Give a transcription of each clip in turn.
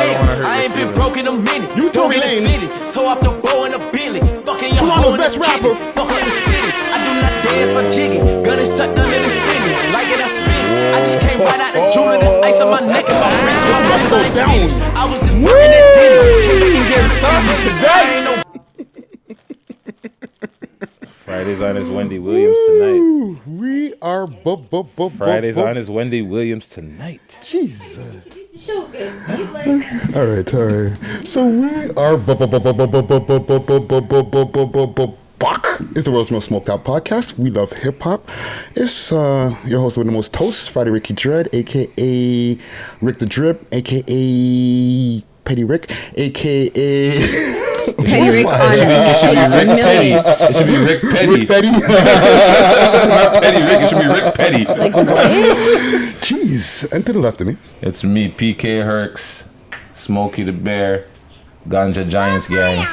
I ain't been broke in a minute. You Tory Lanez. Toe off the bow and a Billy. Fucking your Toronto's best rapper. Fucking in the city. I do not dance or jiggy. Gun is shut down in the skinny. Like it, I spin it. I just came right out the jewel and the ice on my neck and my wrist. This is about to go down. I was just working at dinner. Getting saucy today. Fridays on his Wendy Williams tonight. We are Fridays on his Wendy Williams tonight. Jesus. So good. All right. So we are It's the world's most smoked out podcast. We love hip hop. It's your host with the most toast, Friday Ricky Dred, aka Rick the Drip, aka Petty Rick, aka Petty Rick on It should be Rick Petty. Rick Petty. Not Petty Rick. It should be Rick Petty. Like what? Jeez. And to the left of me. It's me, PK Hercs, Smokey the Bear, Ganja Giants Gang,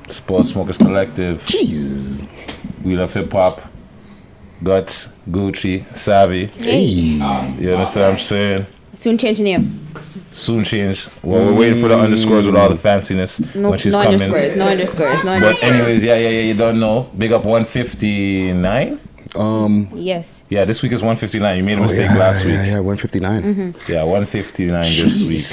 Sports Smokers Collective. Jeez. We love hip hop. Guts, Gucci, Savy. Hey. You understand what I'm saying? Soon change the name. Soon change. Well, we're waiting for the underscores with all the fanciness when she's coming. No underscores. But anyways, yeah, you don't know. Big up 159. Yes. Yeah, this week is 159. You made a mistake last week. Yeah, 159. Mm-hmm. Yeah, 159 this week.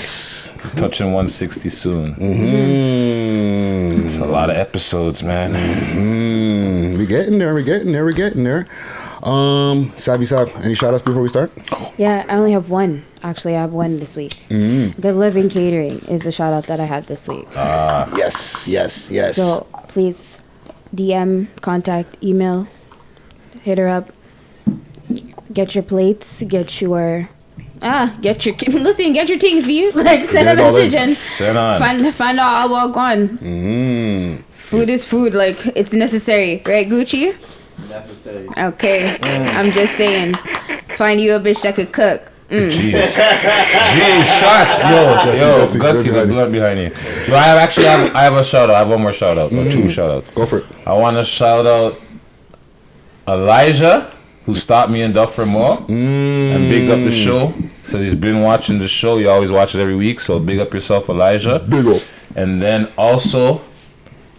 Touching 160 soon. Mm-hmm. It's a lot of episodes, man. Mm-hmm. We're getting there. Savy, any shout outs before we start? Yeah, I only have one. Actually, I have one this week. Mm-hmm. The Living Catering is a shout out that I had this week. Yes. So please DM, contact, email, hit her up. Get your plates, get your things, view. Like send a message and send on. Find out how well gone. Food is food, like it's necessary, right, Gucci? Necessary. Okay, I'm just saying. Find you a bitch that could cook. Jeez, shots, yo, Gutsy, the blunt behind you. Yo, I have a shout out. I have one more shout out, or two shout outs. Go for it. I want to shout out Elijah, who stopped me in Duffer Mall, and big up the show. Says he's been watching the show. He always watches every week, so big up yourself, Elijah. Big up. And then also,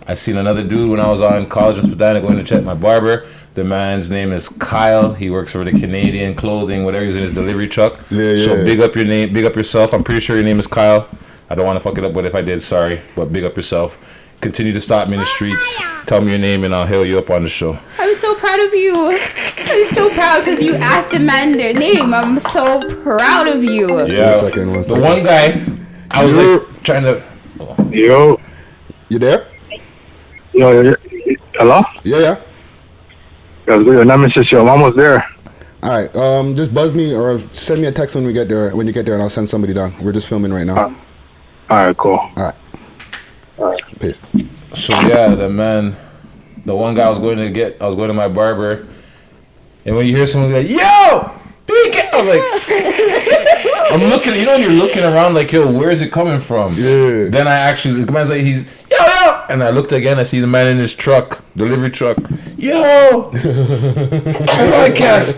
I seen another dude when I was on college in Spadina going to check my barber. The man's name is Kyle. He works for the Canadian clothing, whatever. He's in his delivery truck. So big up your name, big up yourself. I'm pretty sure your name is Kyle. I don't want to fuck it up, but if I did, sorry. But big up yourself. Continue to stop me in the streets. Tell me your name and I'll hail you up on the show. I'm so proud of you. I'm so proud because you asked the man their name. I'm so proud of you. Yeah. One second. The one guy, I was like trying to. Yo. You there? Yo. Hello? Yeah. Your Nemesis, yo, I'm almost there. All right. Just buzz me or send me a text when you get there, and I'll send somebody down. We're just filming right now. All right, cool. All right. Peace. So yeah, the one guy I was going to my barber, and when you hear someone like, "Yo, PK," I was like, I'm looking. You know, when you're looking around like, "Yo, where is it coming from?" Yeah. Then the man's like, he's yo, and I looked again. I see the man in his truck, delivery truck. Yo, podcast,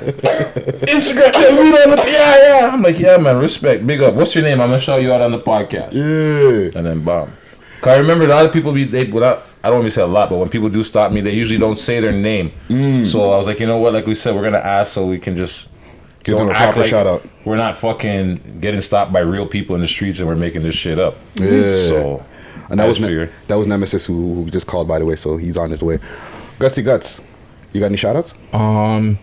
Instagram, yeah. I'm like, yeah, man, respect, big up. What's your name? I'm gonna shout you out on the podcast. Yeah. And then bomb. Cause I remember a lot of people I don't want to say a lot, but when people do stop me, they usually don't say their name. So I was like, you know what? Like we said, we're gonna ask so we can just give them a proper shout out. We're not fucking getting stopped by real people in the streets and we're making this shit up. Yeah. So and that was Nemesis who just called, by the way, so he's on his way. Guts, you got any shout outs?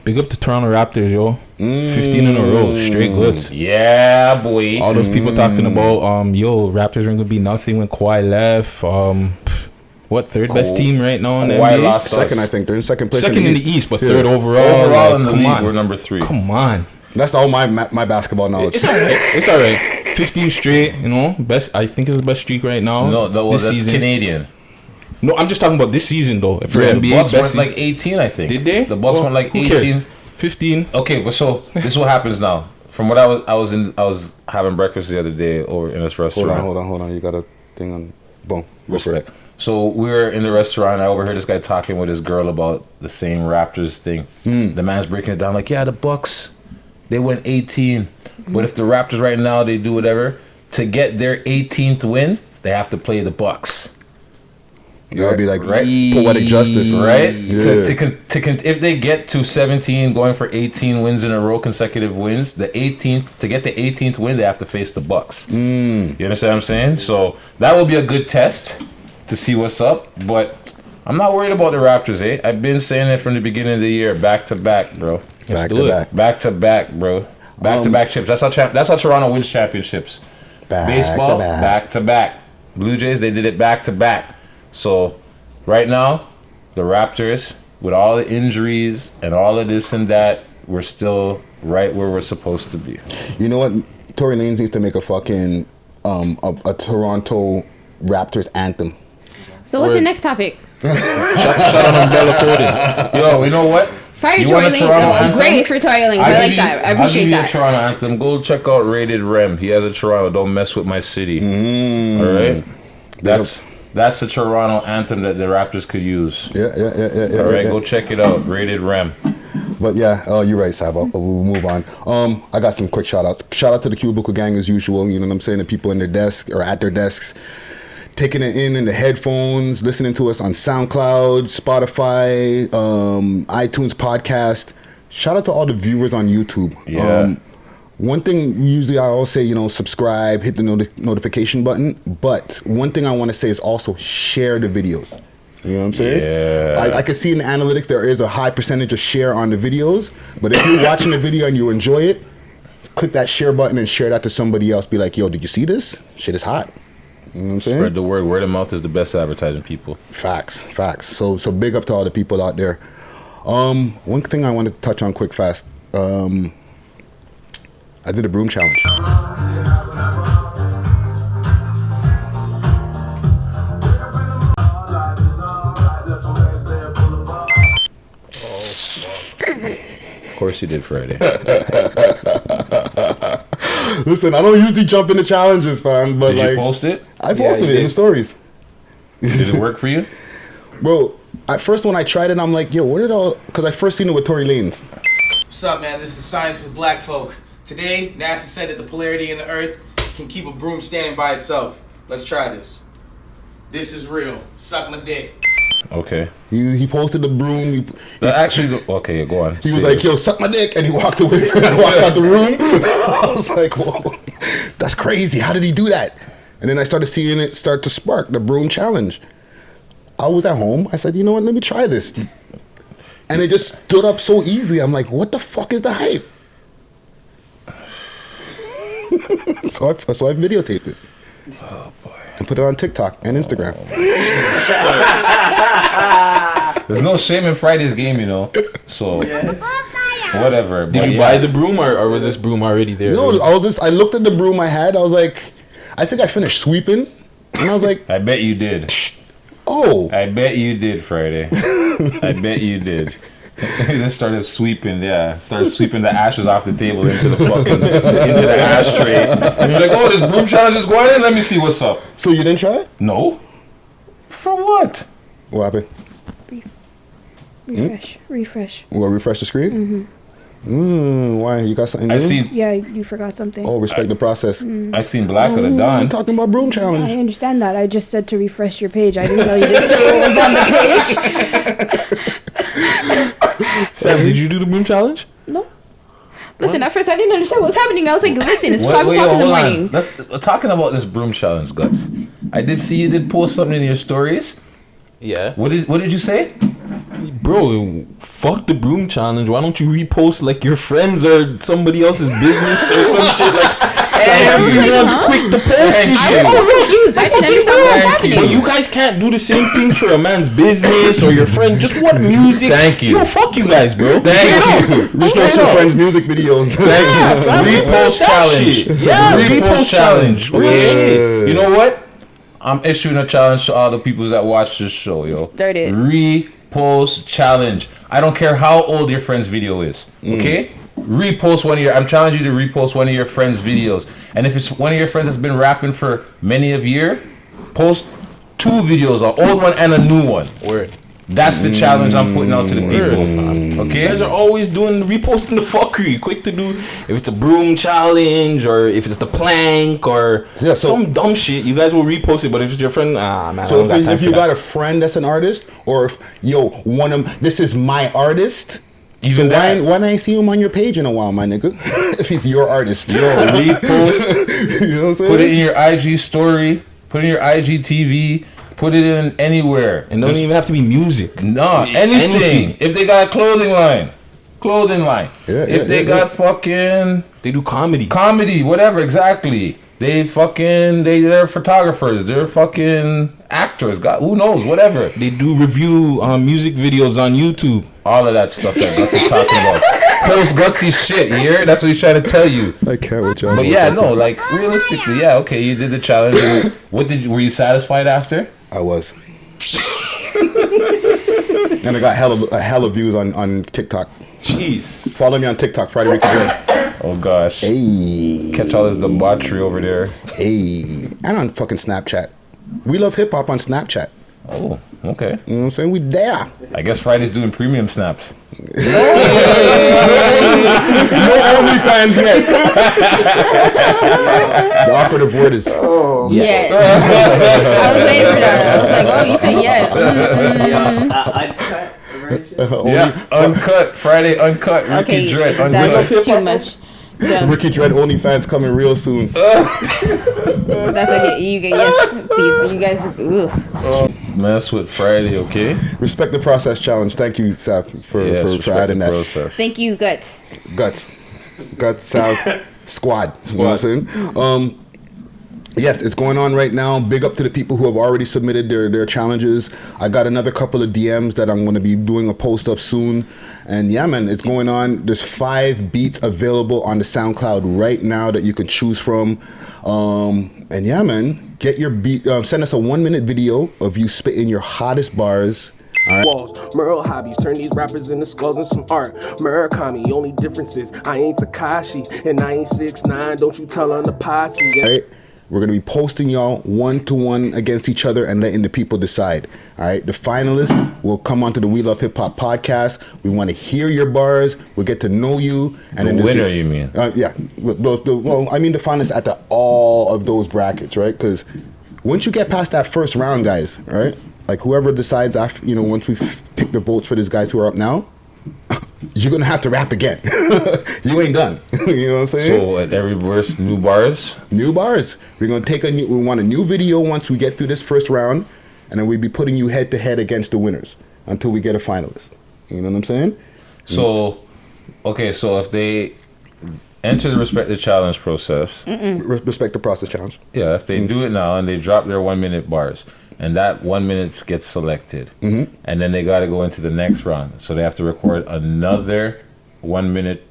Big up to Toronto Raptors, yo. 15 in a row, straight goods. Yeah, boy. All those people talking about Raptors aren't gonna be nothing when Kawhi left. Third best team right now in the NBA? Lost second, I think. They're in second place. Second in the East, but third overall. Overall in the league, we're number 3. Come on. That's all my basketball knowledge. It's all right. 15 straight, best. I think it's the best streak right now. No, that's season. Canadian. No, I'm just talking about this season though. For NBA, the Bucks went like 18, I think. Did they? The Bucks went like 18. 15. Okay, but so this is what happens now. From what I was having breakfast the other day over in this restaurant. Hold on. You got a thing on. Boom. Respect. So we were in the restaurant. I overheard this guy talking with his girl about the same Raptors thing. The man's breaking it down like, yeah, the Bucks they went 18. But if the Raptors right now, they do whatever, to get their 18th win, they have to play the Bucks. That'll be like right? poetic justice, right? Yeah. If they get to 17, going for 18 wins in a row, consecutive wins, to get the 18th win, they have to face the Bucks. You understand what I'm saying? So that will be a good test to see what's up. But I'm not worried about the Raptors, eh? I've been saying it from the beginning of the year, back to back, bro. Back to back, bro. Back to back chips. That's how Toronto wins championships. Baseball, back to back. Blue Jays, they did it back to back. So, right now, the Raptors, with all the injuries and all of this and that, we're still right where we're supposed to be. You know what? Tory Lanez needs to make a fucking a Toronto Raptors anthem. So what's the next topic? Shout out Umbrella Coding. Yo, you know what? Fire Tory Lanez. Great for Tory Lanez. I like that. I appreciate that. I'll give you a Toronto anthem. Go check out Rated Rem. He has a Toronto. Don't mess with my city. All right? That's a Toronto anthem that the Raptors could use. Yeah. All right, go check it out. Rated Rem. But yeah, you're right, Sabo. We'll move on. I got some quick shout outs. Shout out to the Cubicle Gang as usual. You know what I'm saying? The people in their desk or at their desks, taking it in the headphones, listening to us on SoundCloud, Spotify, iTunes podcast. Shout out to all the viewers on YouTube. Yeah. One thing usually I always say, subscribe, hit the notification button. But one thing I want to say is also share the videos. You know what I'm saying? Yeah. I can see in the analytics there is a high percentage of share on the videos. But if you're watching the video and you enjoy it, click that share button and share that to somebody else. Be like, yo, did you see this? Shit is hot. You know what I'm saying? Spread the word. Word of mouth is the best advertising, people. Facts. So big up to all the people out there. One thing I wanted to touch on quick fast. I did a broom challenge. Of course you did, Friday. Listen, I don't usually jump into challenges, fam, but Did you post it? I posted it in the stories. Did it work for you? Bro, at first when I tried it, I'm like, yo, because I first seen it with Tory Lanez. What's up, man? This is Science with Black Folk. Today, NASA said that the polarity in the Earth can keep a broom standing by itself. Let's try this. This is real. Suck my dick. Okay. He posted the broom. Okay, go on. He was like, yo, suck my dick, and he walked away and walked out the room. I was like, whoa, that's crazy. How did he do that? And then I started seeing it start to spark, the broom challenge. I was at home. I said, you know what, let me try this. And it just stood up so easily. I'm like, what the fuck is the hype? so I videotaped it. Oh, boy. And put it on TikTok and Instagram. There's no shame in Friday's game, So, whatever. Did you buy the broom or was this broom already there? No, I looked at the broom I had. I was like, I think I finished sweeping. And I was like, I bet you did. Oh. I bet you did, Friday. I bet you did. He just started sweeping the ashes off the table into the ashtray. And you're like, oh, this broom challenge is going in? Let me see what's up. So you didn't try it? No. For what? What happened? Refresh. What, refresh the screen? Why? You got something new? Yeah, you forgot something. Oh, respect the process. I seen Black of the Dawn. I'm talking about broom challenge. I understand that. I just said to refresh your page. I didn't tell you to say what was on the page. Sam, did you do the broom challenge? No. Listen, at first I didn't understand what was happening. I was like, listen, it's 5 o'clock in the morning. Talking about this broom challenge, Guts. I did see you did post something in your stories. Yeah. What did you say? Bro, fuck the broom challenge. Why don't you repost like your friends or somebody else's business or some shit like everyone's quick to post this shit. I was so confused. I didn't understand what was happening. But you guys can't do the same thing for a man's business or your friend. Just what music? Thank you. Yo, fuck you guys, bro. Thank you. Repost your friends' music videos. Thank you. Repost challenge. Yeah, repost challenge. Real shit. You know what? I'm issuing a challenge to all the people that watch this show, yo. Start it. Repost challenge. I don't care how old your friend's video is. Okay? Repost I'm challenging you to repost one of your friends' videos. And if it's one of your friends that's been rapping for many of years, post 2 videos, an old one and a new one. Word. That's the challenge I'm putting out to the people. Okay, You guys are always reposting the fuckery. Quick to do if it's a broom challenge or if it's the plank or some dumb shit. You guys will repost it, but if it's your friend, man. So if you got a friend that's an artist, or if this is my artist. Even so why I see him on your page in a while, my nigga? If he's your artist, repost. You know what I'm saying? Put it in your IG story. Put it in your IGTV. Put it in anywhere. And don't even have to be music. No, anything. If they got a clothing line. If they got fucking... They do comedy. Comedy, whatever, exactly. They're photographers. They're fucking actors. God, who knows, whatever. They do review music videos on YouTube. All of that stuff that Guts is talking about. Post Gutsy shit, you hear? That's what he's trying to tell you. I can't with y'all. But yeah, no, like, realistically, yeah, okay, you did the challenge. And were you satisfied after? I was. And I got a hell of views on TikTok. Jeez. Follow me on TikTok, Friday Ricky Dred. Oh gosh. Hey. Catch all this debauchery over there. Hey. And on fucking Snapchat. We love hip hop on Snapchat. Oh, okay. You know what I'm saying? We there. I guess Friday's doing premium snaps. No OnlyFans yet. The operative word is Yeah. I was waiting for that. I was like, oh, you said yeah. Uncut. Friday uncut. Ricky Dred. That's too much. Yeah. Ricky Dred OnlyFans coming real soon. That's okay. You guys, yes, please. You guys. Mess with Friday, okay? Respect the process challenge. Thank you, Sav, for adding that. Process. Thank you, Guts. Guts, Sav, squad. You know what I'm saying? Yes, it's going on right now. Big up to the people who have already submitted their challenges. I got another couple of DMs that I'm going to be doing a post of soon. And yeah, man, it's going on. There's 5 beats available on the SoundCloud right now that you can choose from. And yeah, man, get your beat. Send us a 1-minute video of you spitting your hottest bars. Right. Walls, Merle hobbies, turn these rappers into skulls and some art. Murakami, only difference is I ain't Takashi and I ain't 6ix9ine. Don't you tell on the posse. Yeah. Right. We're going to be posting y'all 1-to-1 against each other and letting the people decide. All right. The finalists will come onto the We Love Hip Hop podcast. We want to hear your bars. We'll get to know you. And the winner, you mean? Yeah. Well, I mean the finalists at all of those brackets, right? Because once you get past that first round, guys, right? Like whoever decides after, once we pick the votes for these guys who are up now, you're going to have to rap again. You ain't done. You know what I'm saying? So at every verse, new bars? New bars. We're going to we want a new video once we get through this first round, and then we'll be putting you head to head against the winners until we get a finalist. You know what I'm saying? So, okay, so if they enter the Respect the Challenge process. Respect the process challenge. Yeah, if they do it now and they drop their 1-minute bars, and that 1 minute gets selected, and then they got to go into the next round. So they have to record another 1 minute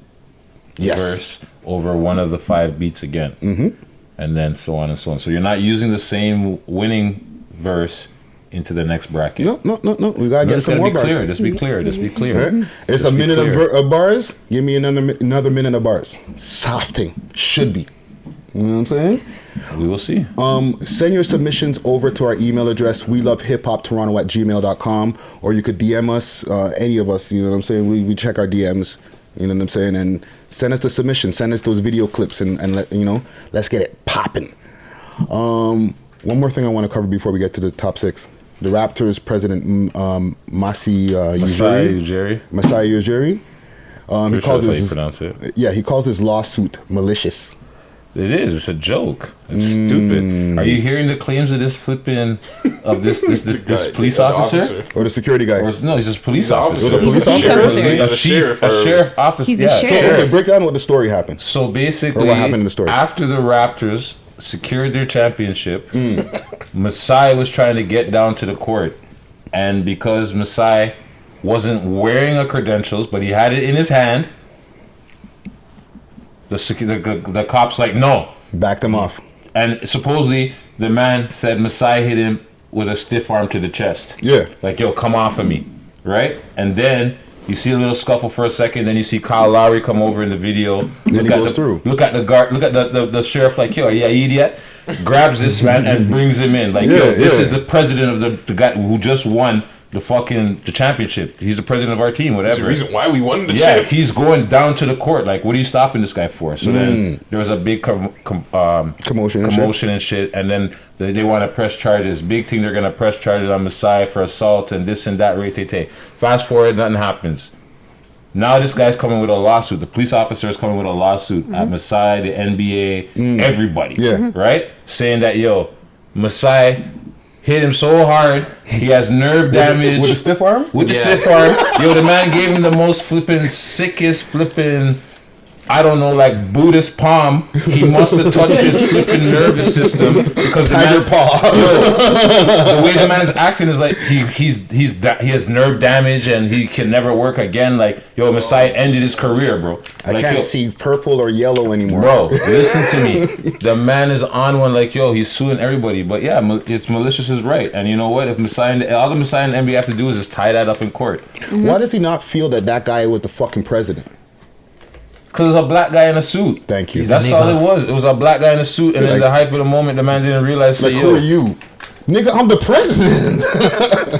verse over one of the 5 beats again, and then so on and so on. So you're not using the same winning verse into the next bracket. No. We gotta get some more bars. Just be clear. Right? It's a minute of bars. Give me another minute of bars. Softing should be. You know what I'm saying? We will see. Send your submissions over to our email address, welovehiphoptoronto@gmail.com, or you could DM us, any of us, you know what I'm saying? We check our DMs, you know what I'm saying? And send us the submission, send us those video clips, and let's get it popping. One more thing I want to cover before we get to the top 6. The Raptors president, Masai Ujiri. He calls his lawsuit malicious. It is. It's a joke. It's stupid. Are you hearing the claims of this this police officer? Or the security guy? No, he's just a police officer. Was a police officer? A sheriff officer. He's a sheriff. Okay, break down what the story happened. So basically, or what happened in the story? After the Raptors secured their championship, Masai was trying to get down to the court. And because Masai wasn't wearing a credentials, but he had it in his hand, the cops no. Backed him off. And supposedly the man said Masai hit him with a stiff arm to the chest. Yeah. Like, yo, come off of me. Right? And then you see a little scuffle for a second, then you see Kyle Lowry come over in the video. Then he goes through. Look at the guard, look at the sheriff yo, yeah, idiot. Grabs this man and brings him in. Like, this is the president of the guy who just won the championship. He's the president of our team, whatever. That's the reason why we won the Yeah, chip. he's going down to the court. Like, what are you stopping this guy for? So then there was a big commotion and shit. And then they want to press charges. Big thing, they're going to press charges on Masai for assault and this and that. Fast forward, nothing happens. Now this guy's coming with a lawsuit. The police officer is coming with a lawsuit at Masai, the NBA, everybody. Yeah. Right? Saying that, Masai hit him so hard, he has nerve damage. With a stiff arm? With the stiff arm. The man gave him the most sickest I don't know, like Buddhist palm. He must have touched his flipping nervous system because the man, the way the man's acting is like he has nerve damage and he can never work again. Like, Masai ended his career, bro. I can't see purple or yellow anymore. Bro, listen to me. The man is on one like, he's suing everybody. But yeah, it's malicious is right. And you know what? If all the Masai and the NBA have to do is just tie that up in court. Why does he not feel that guy was the fucking president? Because it was a black guy in a suit. Thank you. That's all it was. It was a black guy in a suit, and in the hype of the moment, the man didn't realize. Like, who are you? Nigga, I'm the president.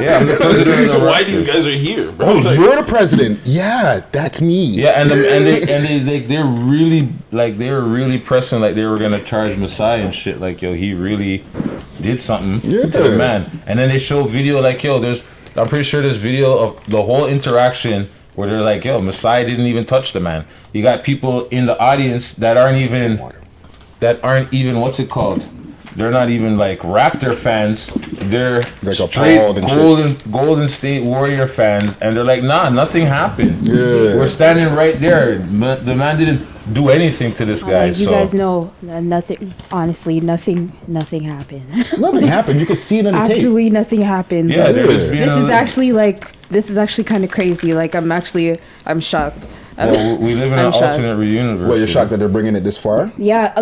Yeah, I'm the president. So why these guys are here, bro? Oh, you're the president. Yeah, that's me. Yeah, and they're really they were really pressing like they were gonna charge Masai and shit. Like, he really did something to the man. And then they show video like, I'm pretty sure there's video of the whole interaction where they're like, Masai didn't even touch the man. You got people in the audience that aren't even what's it called? They're not even like Raptor fans. They're like straight Golden State Warrior fans, and they're like, nah, nothing happened. Yeah. We're standing right there. The man didn't do anything to this guy. You guys know nothing. Honestly, nothing happened. Nothing happened. You can see it on the tape. Absolutely nothing happened. Yeah, this is actually kind of crazy. Like, I'm shocked. Well, we live in an alternate universe. Well, you're shocked that they're bringing it this far? Yeah,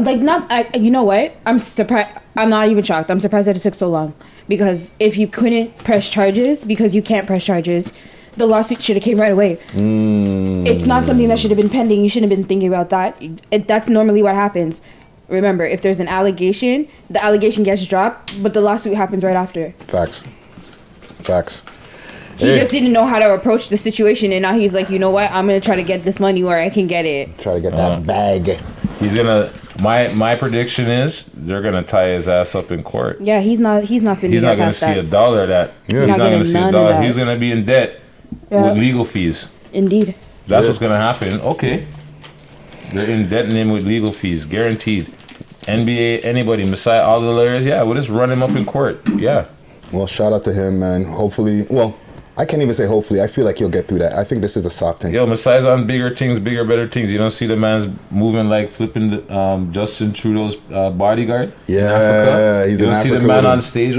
you know what? I'm surprised. I'm not even shocked. I'm surprised that it took so long. Because if you couldn't press charges, because you can't press charges, the lawsuit should have came right away. It's not something that should have been pending. You shouldn't have been thinking about that. That's normally what happens. Remember, if there's an allegation, the allegation gets dropped, but the lawsuit happens right after. Facts. He just didn't know how to approach the situation, and now he's like, you know what? I'm gonna try to get this money where I can get it. Try to get that bag. He's gonna. My prediction is they're gonna tie his ass up in court. Yeah, he's not finna. He's not gonna see a dollar of that. Yeah. He's not gonna see a dollar. That. He's gonna be in debt with legal fees. Indeed. That's what's gonna happen. Okay. They're indebting him with legal fees, guaranteed. NBA, anybody, Masai, all the lawyers. Yeah, we'll just run him up in court. Yeah. Well, shout out to him, man. Hopefully, I can't even say hopefully. I feel like he'll get through that. I think this is a soft thing. Masai's on bigger, better things. You don't see the man's moving like flipping Justin Trudeau's bodyguard. Yeah, in Africa. he's you in don't see Africa the man on stage.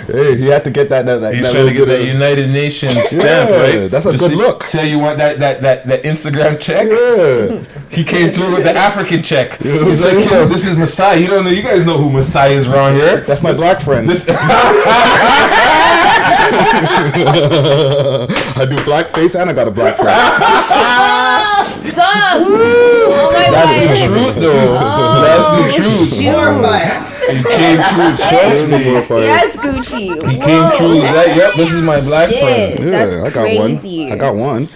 Hey, he had to get that. He's trying to get that United Nations stamp, right? That's a good look. Say you want that Instagram check. Yeah. He came through with the African check. He's like, this is Masai. You don't know. You guys know who Masai is around here. That's my black friend. I do blackface and I got a black friend. Stop! Oh my That's God. the truth, though. That's the truth. He came through. Trust me. Yes, Gucci. He came through. Yep, this is my black friend. Yeah, I got crazy. one. I got one.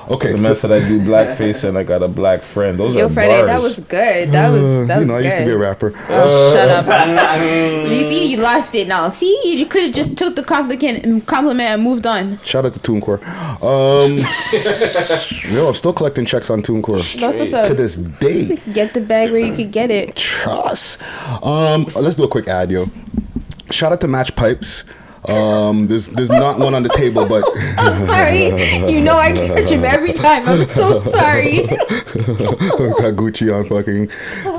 Okay, The method I do blackface and I got a black friend. Those are Friday, bars. that was good. That was I good. used to be a rapper. Oh, shut up. You see, you lost it now. See, you could have just took the compliment and moved on. Shout out to TuneCore. I'm still collecting checks on TuneCore That's what's up. to this day. Get the bag where you could get it. Trust. Let's do a quick ad, yo. Shout out to Match Pipes. There's not one on the table, but I'm sorry. You know I catch him every time. I'm so sorry. got Gucci on fucking.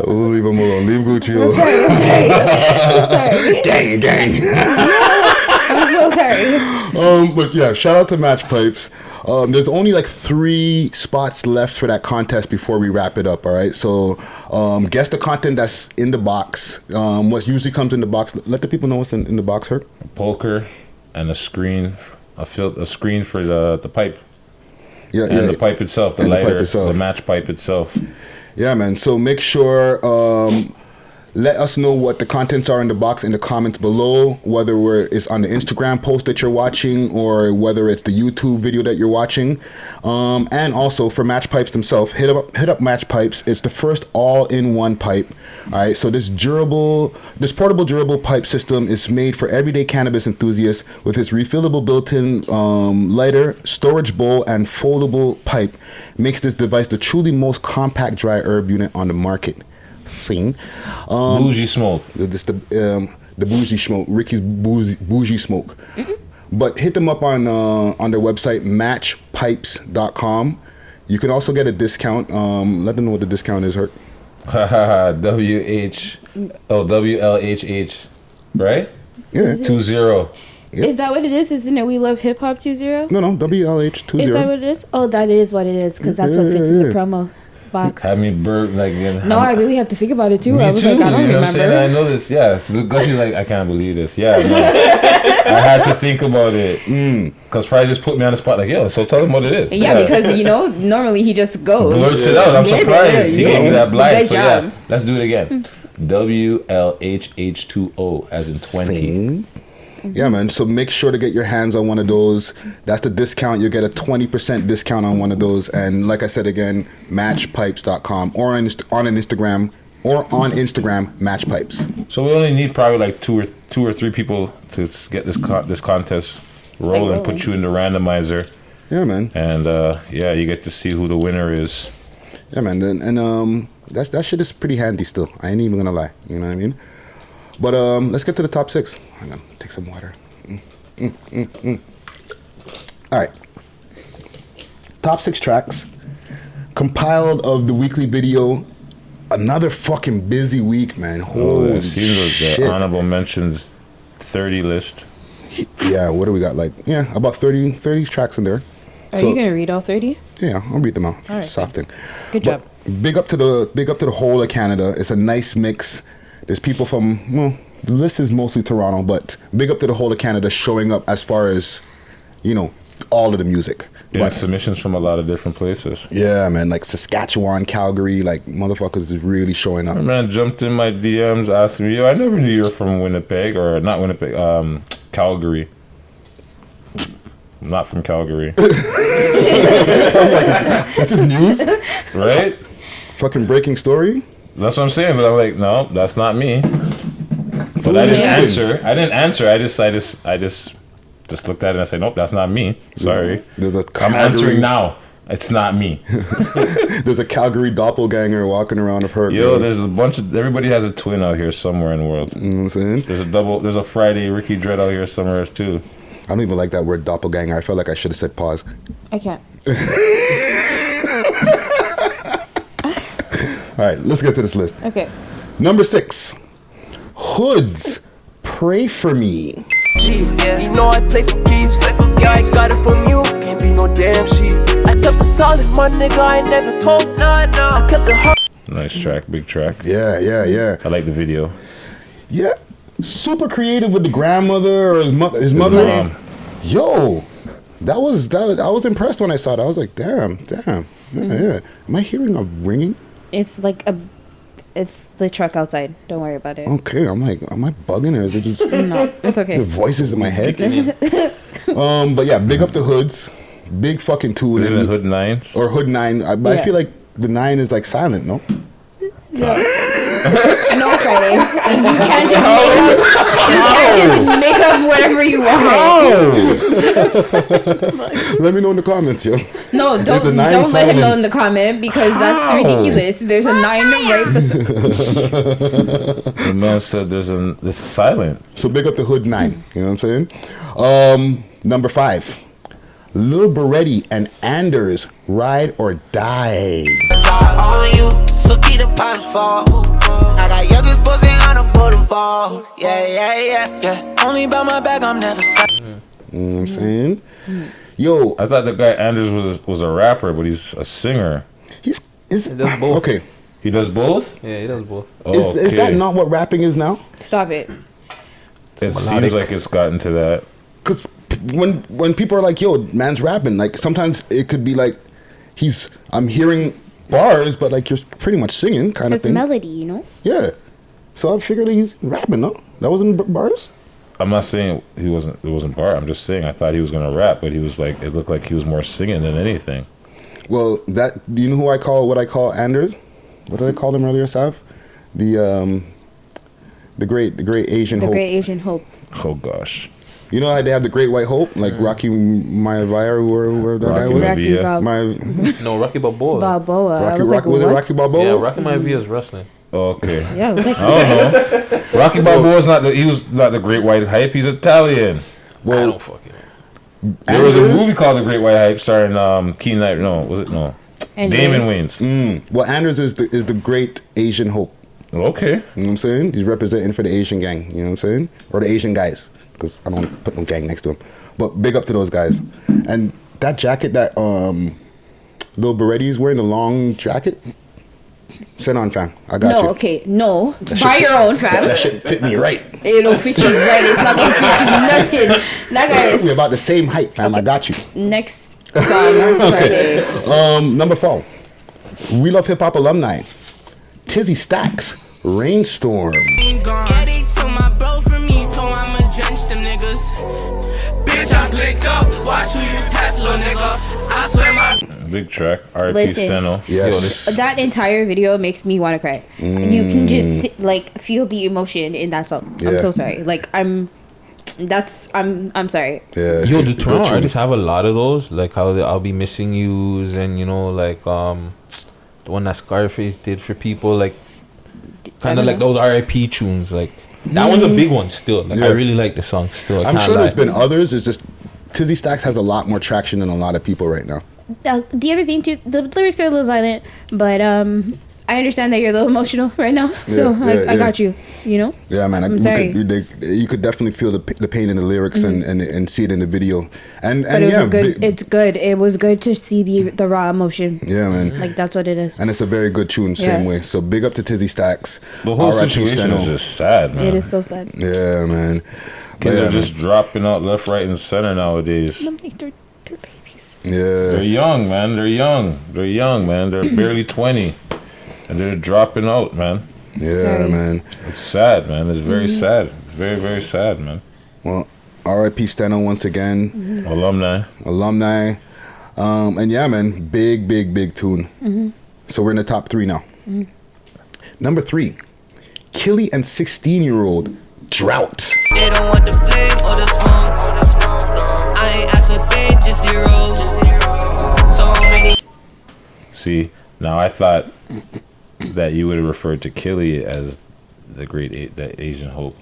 We'll leave him alone. Leave Gucci alone. I'm sorry. Gang. I'm so sorry. But yeah, shout out to Match Pipes. There's only like 3 spots left for that contest before we wrap it up. All right, so guess the content that's in the box. What usually comes in the box. Let the people know what's in the box, Herc. A poker and a screen, a screen for the pipe. Yeah, and the pipe itself, the and lighter, the pipe itself. the match pipe itself. Yeah, man. So make sure Let us know what the contents are in the box in the comments below, whether it's on the Instagram post that you're watching or whether it's the YouTube video that you're watching. And also for Match Pipes themselves, hit up Match Pipes. It's the first all-in-one pipe. All right, so this portable durable pipe system is made for everyday cannabis enthusiasts with its refillable built-in lighter, storage bowl, and foldable pipe. Makes this device the truly most compact dry herb unit on the market. Scene. Bougie smoke. This the bougie smoke. Ricky's bougie smoke. But hit them up on their website matchpipes.com. You can also get a discount. Let them know what the discount is, Herc. WLHH, right? Yeah. 20. Yep. Is that what it is? Isn't it We Love Hip Hop 20? No, WLH20. Is that what it is? Oh, that is what it is, because that's what fits in the promo box. Had me burp like. No, I really have to think about it too. Me I was too. like, I don't you know remember. What I'm saying? I know this. Yeah. So Gushy's like, I can't believe this. Yeah. No. I had to think about it because Friday just put me on the spot. Like, yo, so tell him what it is. Yeah, because normally he just goes. Blurts it out. I'm surprised he gave me that blind. Good So job. yeah, let's do it again. WLHH20 as in 20. Same. Yeah, man. So make sure to get your hands on one of those. That's the discount. You'll get a 20% discount on one of those. And like I said again, matchpipes.com or on Instagram matchpipes. So we only need probably like two or three people to get this contest rolling. Put you in the randomizer. Yeah, man. And yeah, you get to see who the winner is. Yeah, man. And that shit is pretty handy still. I ain't even gonna lie. You know what I mean? But let's get to the top 6. Hang on, take some water. All right. Top 6 tracks compiled of the weekly video. Another fucking busy week, man. Holy it seems like shit. the honorable mentions 30 list. Yeah, what do we got? Like, yeah, about 30 tracks in there. Are you gonna read all 30? Yeah, I'll read them out. All right, Soft thing. Good job. Big up to the whole of Canada. It's a nice mix. There's people from, well, the list is mostly Toronto, but big up to the whole of Canada showing up as far as, all of the music. Yeah, But, submissions from a lot of different places. yeah, man, like Saskatchewan, Calgary, like motherfuckers is really showing up. A man jumped in my DMs asking me, yo, I never knew you were from Winnipeg, or not Winnipeg, Calgary. I'm not from Calgary. This is news? Right? Fucking breaking story? That's what I'm saying, but I'm like, no, that's not me. So But I didn't answer. I just looked at it and I said, nope, that's not me. Sorry. There's a I'm answering now. It's not me. There's a Calgary doppelganger walking around of her. Yo, there's a bunch of, everybody has a twin out here somewhere in the world. You know what I'm saying? There's a Friday Ricky Dred out here somewhere too. I don't even like that word doppelganger. I felt like I should have said pause. I can't. All right, let's get to this list. Okay. Number 6, Hoods, Pray For Me. You know I play for keeps. Yeah, I got it from you. Can't be no damn sheep. I kept a solid, my nigga. I ain't never told. No. I kept it hard. Nice track, big track. Yeah. I like the video. Yeah, super creative with the grandmother or his mother. Mom. Yo, that was I was impressed when I saw that. I was like, damn. Yeah. Am I hearing a ringing? It's the truck outside. Don't worry about it. Okay, I'm like, am I bugging or is it just No, it's okay. the voices in my head? But yeah, big up the Hoods. Big fucking tune. Isn't it Hood 9s? Or Hood 9. I Yeah. feel like the 9 is like silent, no? No, Friday. You can't just make up whatever you want. Let me know in the comments, yo. No, the don't nine let him silent? know in the comment because that's ridiculous. There's a 9 right beside. The man said there's a silent. So big up the Hood 9. You know what I'm saying? Number 5. Lil Beretti and Anders, Ride or Die. On you, so keep the pipes fall. I got youngest pussy on a waterfall. Yeah. Only by my back, I'm never sad. You know what I'm saying? Yo, I thought the guy Anders was a rapper, but he's a singer. he does both. Okay. He does both? Yeah, he does both. Oh, Is that not what rapping is now? Stop it. It seems like it's gotten to that. Because when people are like, yo, man's rapping, like sometimes it could be like I'm hearing bars, but like you're pretty much singing kind of It's thing. melody, you know? Yeah. So I figured he's rapping, no? That wasn't bars? I'm not saying it wasn't bar. I'm just saying I thought he was gonna rap, but he was like, it looked like he was more singing than anything. Well, do you know what I call Anders? What did I call him earlier, Sav? The great Asian hope. The great Asian hope. Oh gosh. You know how they have the Great White Hope, like Rocky Maivia, or that guy was. Rocky Balboa. Was it Rocky Balboa? Yeah, Rocky Maivia is wrestling. Okay. Yeah, it was like I don't know. Rocky Balboa is he was not the Great White Hype. He's Italian. Well, I don't fucking know. There was a movie called The Great White Hype starring Keen Knight. No, was it no? Damon Wayans. Well, Anders is the great Asian hope. Okay. You know what I'm saying? He's representing for the Asian gang. You know what I'm saying? Or the Asian guys, because I don't put no gang next to him. But big up to those guys. And that jacket that Lil Beretti's wearing, the long jacket. Send on, fam. I got you. Okay, no. Buy your own, fam. That shit fit me right. It don't fit you right. It's not gonna fit you nothing. That guy is. We're about the same height, fam. I got you. Next song. Okay. Number 4. We Love Hip Hop alumni. Tizzy Stacks. Rainstorm. Get it to my bro for me, so I'ma drench them niggas. Bitch, I blinked up. Watch who you test, little nigga. I swear my. Big track. R.I.P. Listen. Steno. Yes. That entire video makes me want to cry. You can just feel the emotion in that song. Yeah. I'm so sorry. I'm sorry. Yeah. Yo, the Toronto artists have a lot of those, like how I'll Be Missing Yous, and the one that Scarface did for people, like kind of like those R.I.P. tunes. Like that one's a big one still. Like I really like the song still. I'm sure there's been others. It's just Tizzy Stacks has a lot more traction than a lot of people right now. The other thing too, the lyrics are a little violent, but I understand that you're a little emotional right now, so I got you. You know. Yeah, man. I'm sorry. You could definitely feel the pain in the lyrics and see it in the video. And but it was good. It's good. It was good to see the raw emotion. Yeah, man. Like that's what it is. And it's a very good tune, same way. So big up to Tizzy Stacks. The whole situation is just sad, man. It is so sad. Yeah, man. Kids are just dropping out left, right, and center nowadays. They're babies. Yeah. They're young, man. They're young, man. They're barely 20. And they're dropping out, man. Yeah, man. It's sad, man. It's very sad. Very, very sad, man. Well, R.I.P. Steno once again. Alumni. And yeah, man. Big tune. So we're in the top 3 now. Number 3. Killy and 16-year-old Drought. They don't want the flame or the smoke. I ain't asked for fame, just zeros. So many. See, now I thought that you would have referred to Killy as the great the Asian hope.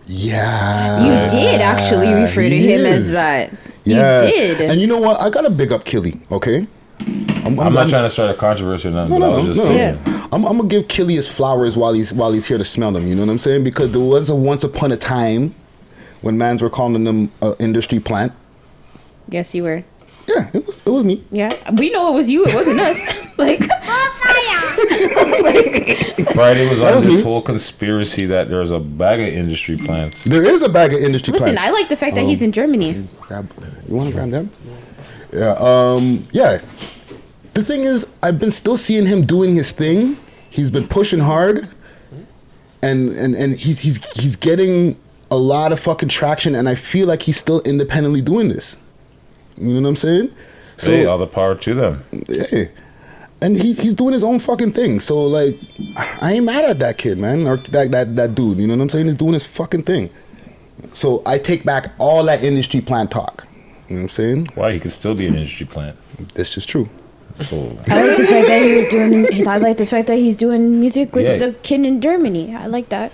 Yeah. You did actually refer to him as that. Yeah. You did. And you know what? I got to big up Killy, okay? I'm not trying to start a controversy or nothing, but I was just saying. I'm gonna give Killy his flowers while he's here to smell them. You know what I'm saying? Because there was a once upon a time when mans were calling them industry plant. Yes, you were. Yeah, it was me. Yeah, we know it was you. It wasn't us. Friday was on this whole conspiracy that there's a bag of industry plants. There is a bag of industry plants. Listen, I like the fact that he's in Germany. You want to grab them? Yeah. Yeah. The thing is, I've been still seeing him doing his thing. He's been pushing hard, and he's getting a lot of fucking traction. And I feel like he's still independently doing this. You know what I'm saying? So hey, all the power to them. Hey, and he's doing his own fucking thing. So like, I ain't mad at that kid, man, or that dude. You know what I'm saying? He's doing his fucking thing. So I take back all that industry plant talk. You know what I'm saying? Why? He could still be an industry plant. This is true. So I like the fact that I like the fact that he's doing music with the kid in Germany. I like that.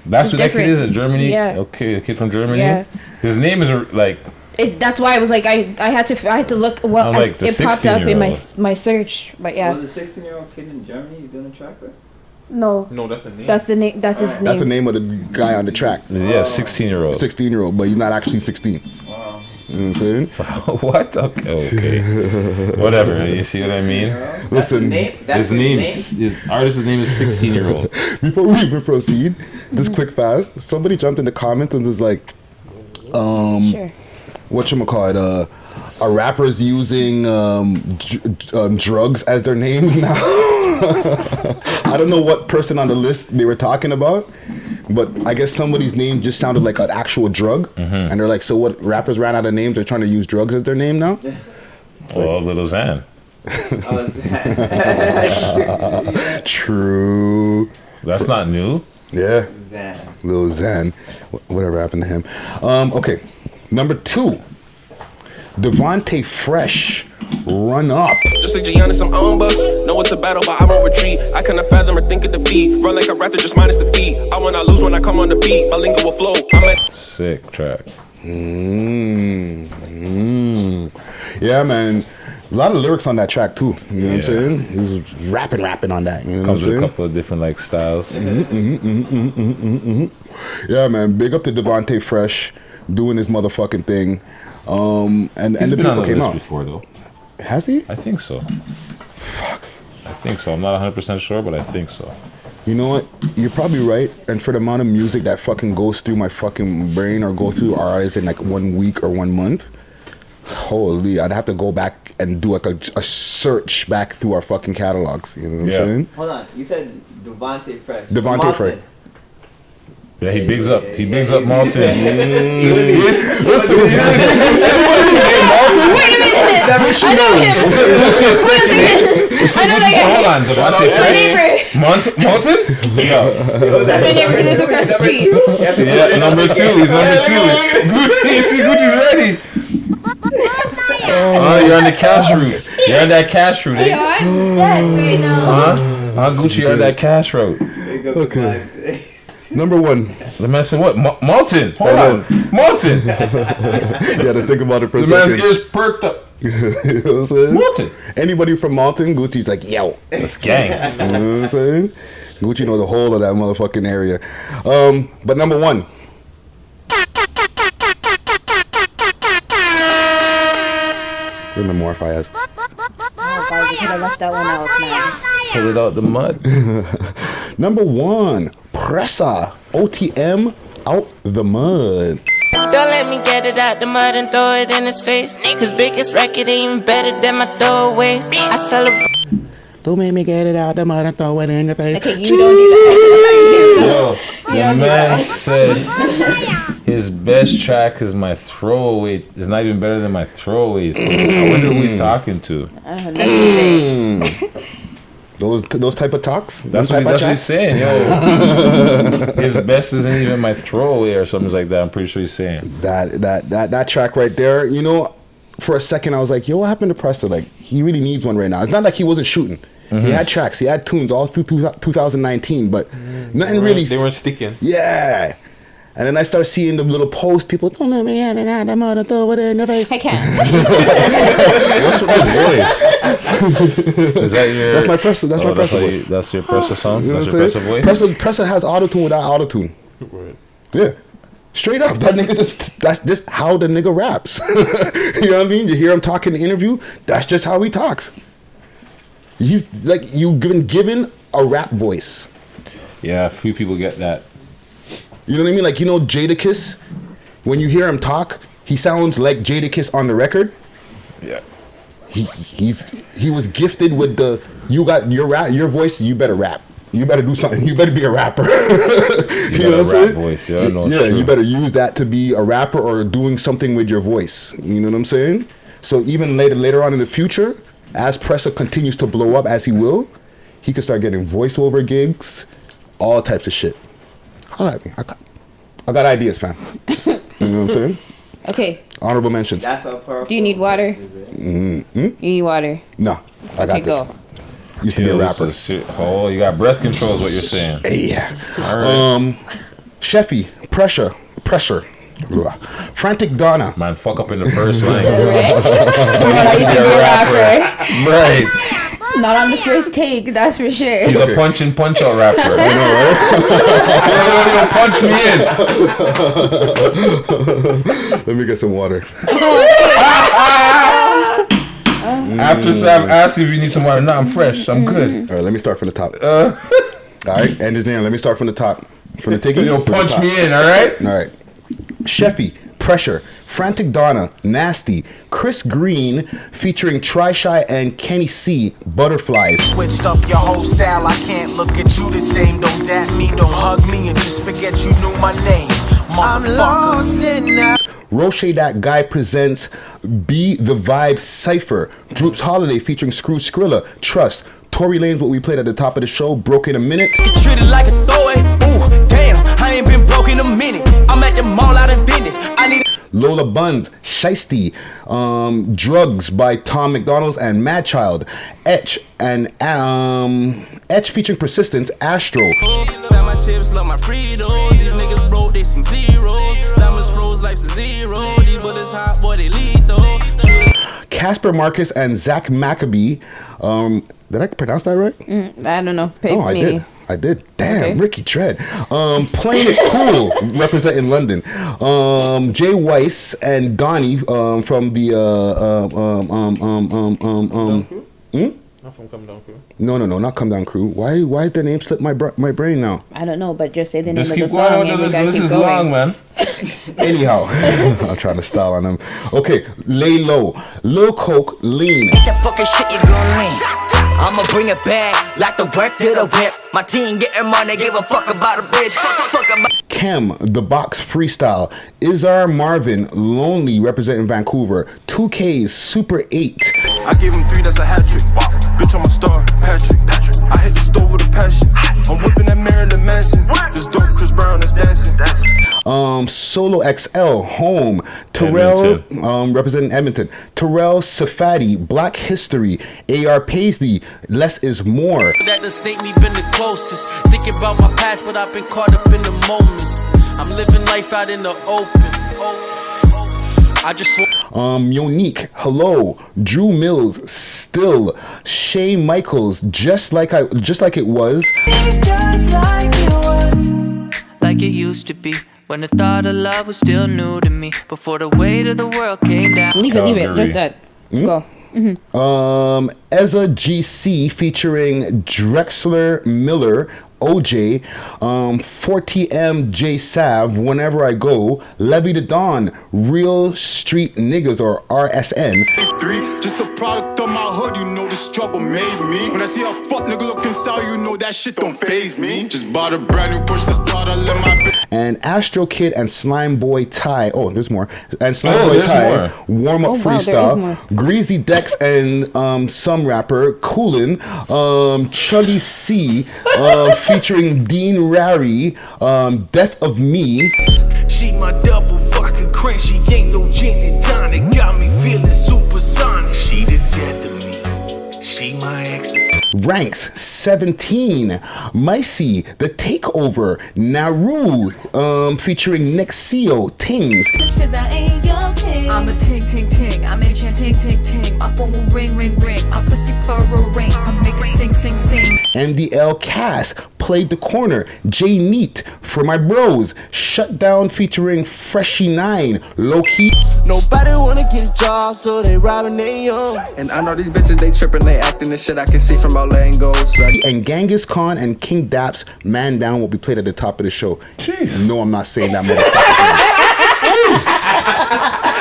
That's what that kid is in Germany. Yeah. Okay, a kid from Germany. Yeah. His name is like. That's why I was like I had to look what like it popped up in my search. But yeah. Was a 16-year-old kid in Germany he's doing a track with? No, that's the name. That's the name. That's his name. That's the name of the guy on the track. Yeah, 16-year-old. 16-year-old, but he's not actually 16. Wow. You know what I'm saying? So, what? Okay. Whatever. You see what I mean? Listen, his artist's name is 16-year-old. Before we even proceed, just quick fast. Somebody jumped in the comments and was like, Sure. Are rappers using drugs as their names now? I don't know what person on the list they were talking about, but I guess somebody's name just sounded like an actual drug, and they're like, so what? Rappers ran out of names. They're trying to use drugs as their name now. Well, Little Xan. True. That's not new. Yeah. Xan. Lil Xan. Whatever happened to him. Okay. Number 2. Devontae Fresh. Run Up. Just like Giannis, I'm on bus. Know it's a battle, but I won't retreat. I cannot fathom or think of defeat. Run like a raptor, just minus the feet. I wanna lose when I come on the beat. My lingo will flow. Sick track. Yeah, man. A lot of lyrics on that track too. You know what I'm saying? He was rapping on that. You know Comes what I'm with saying? a couple of different like styles. Yeah, man. Big up to Devontae Fresh doing his motherfucking thing. And He's the been on people the came list out before though. Has he? I think so. Fuck. I think so. I'm not 100% sure, but I think so. You know what? You're probably right. And for the amount of music that fucking goes through my fucking brain or go through our eyes in like 1 week or 1 month, holy, I'd have to go back and do like a search back through our fucking catalogs. You know what I'm saying? Hold on, you said Devontae Fresh. Devontae Fresh. Yeah, he bigs up. He bigs up Malton. Wait a minute. I know him. Hold on, Devontae Fresh. Malton? No. That's my neighbor. He lives across the street. Yeah, number 2. He's number 2. Gucci, see, Gucci's ready. Oh, you're on the cash route. You're on that cash route, eh? Gucci, you're on that cash route. Okay. Number 1. The man said, what? Malton. Hold on. Malton. You had to think about it for a The second. man's ears perked up. You know what I'm saying? Malton. Anybody from Malton, Gucci's like, yo. That's gang. You know what I'm saying? Gucci knows the whole of that motherfucking area. But number 1. Remember if I ask. Oh, guys, you could have left that one out, man. Pull it out the mud. Number 1. Pressa. OTM out the mud. Don't let me get it out the mud and throw it in his face. His biggest record ain't even better than my throwaways. I celebrate. Don't make me get it out the mud and throw it in your face. Okay, you don't do that. Yo, the man said his best track is my throwaway. Is not even better than my throwaways. I wonder who he's talking to. Those type of talks? That's what he's saying, yo. His best isn't even my throwaway or something like that. I'm pretty sure he's saying that track right there. You know, for a second I was like, yo, what happened to Presta? Like, he really needs one right now. It's not like he wasn't shooting. He had tracks, he had tunes all through 2019, but nothing really. They weren't sticking. Yeah. And then I start seeing the little posts. People, don't let me get it out the mud and throw it in your face. I can't. What's with his voice? Is that your? That's my Pressa. That's my Pressa voice. That's your Pressa song. You know That's what your I'm Pressa saying? voice. Pressa has autotune without autotune. Right. Yeah. Straight up, that nigga that's just how the nigga raps. You know what I mean? You hear him talk in the interview, that's just how he talks. He's like, you've been given a rap voice. Yeah, a few people get that. You know what I mean? Like, you know, Jadakiss, when you hear him talk, he sounds like Jadakiss on the record. Yeah. He was gifted with you got your voice, you better rap. You better do something. You better be a rapper. You know what I'm saying? Voice. Yeah, no, yeah, you better use that to be a rapper or doing something with your voice. You know what I'm saying? So even later on in the future, as Pressa continues to blow up, as he will, he could start getting voiceover gigs, all types of shit. Holla at me. I got ideas, fam. You know what I'm saying? Okay. Honorable mentions. That's how powerful. Do you need water? You need water. No, I got this. Go. Used to be a rapper. Oh, you got breath control is what you're saying. Yeah. All right. Sheffy, pressure. Frantic Donna. Man, fuck up in the first line. I used to be a rapper. Right. Not on the first take, that's for sure. He's a punch in, punch out rapper. I know, right? Punch me in. Let me get some water. After Sam asked if you need some water, no, I'm fresh. I'm good. All right, let me start from the top. All right, engineer, let me start from the top. From the ticket. Yo, punch me in, all right? All right. Sheffy, Pressure, Frantic Donna, Nasty, Chris Green featuring Try Shy and Kenny C, Butterflies. Switched up your whole style, I can't look at you the same. Don't dap me, don't hug me, and just forget you knew my name. I'm lost in that. Roche That Guy presents Be The Vibe Cypher. Droops Holiday featuring Screw Skrilla, Trust. Tory Lanez, what we played at the top of the show, Broke in a Minute. Treated like a throwaway, ooh, damn, I ain't been broke in a minute. I'm at the mall out in business, I need Lola Buns, Shiesty, Drugs by Tom McDonald's and Mad Child, Etch and Etch featuring Persistence, Astro. Stack my chips, love my Fritos. These niggas broke, they some zeros. Diamonds froze, life's a zero. These bullets hot, boy, they lethal. Casper Marcus and Zach Maccabee. Did I pronounce that right? I don't know. I did. Damn, okay. Ricky Dred. Playing It Cool, representing London. Jay Weiss and Donnie from the Not from Come Down Crew. No, not Come Down Crew. Why did their name slip my brain now? I don't know, but just say the name Just of the keep song. going. This is long, man. Anyhow, I'm trying to style on them. Okay, Lay Low, Lil Coke, Lean. That fucking shit you gon' lean. I'ma bring it back, like the work to the whip. My team getting money, give a fuck about a bitch. Fuck about Chem, The Box Freestyle, Izar Marvin, Lonely, representing Vancouver, 2Ks, Super 8. I gave him 3, that's a hat trick. Bitch, I'm a star, Patrick. I hit the stove with a passion. I'm whipping that Marilyn Manson. This dope Chris Brown is dancing. Solo XL, Home, Terrell, representing Edmonton, Terrell Safadi, Black History, AR Paisley, Less Is More. that the snake me been the closest. Thinking about my past, but I've been caught up in the moment. I'm living life out in the open. I just Unique, Hello, Drew Mills, Still, Shay Michaels, Just Like It Was. just like it used to be. When the thought of love was still new to me. Before the weight of the world came down. Leave it. Just that. Go. Ezra GC featuring Drexler Miller, OJ, 40M J Sav, Whenever I Go, Levy the Dawn, Real Street Niggas or RSN. Just a product of my hood, you know the struggle made me. When I see a fuck nigga looking sour, you know that shit don't faze me. Just bought a brand new push to start, I let my And Astro Kid and Slime Boy Ty. Oh, there's more. And Slime Boy Ty, Warm Up Freestyle. Greasy Dex and some rapper, Coolin, Chubby C, featuring Dean Rary, Death of Me. She my double vodka crank, she ain't no gin and tonic. Got me feeling supersonic. She the death of me, she my ecstasy. Ranks 17, Micey, The Takeover, Naru, featuring Nexio, Tings. I'm a ting ting ting, I make ting ting ting ting. My phone will ring ring ring, I'm pussy for a ring. I make it sing sing sing. MDL Cass, Played the Corner, J Neat, For My Bros, Shutdown featuring Freshie 9, Low Key. Nobody wanna get a job, so they robbing they young. And I know these bitches, they tripping, they acting this shit I can see from all angles. And Genghis Khan and King Daps, Man Down, will be played at the top of the show. Jeez. No, I'm not saying that, motherfucker.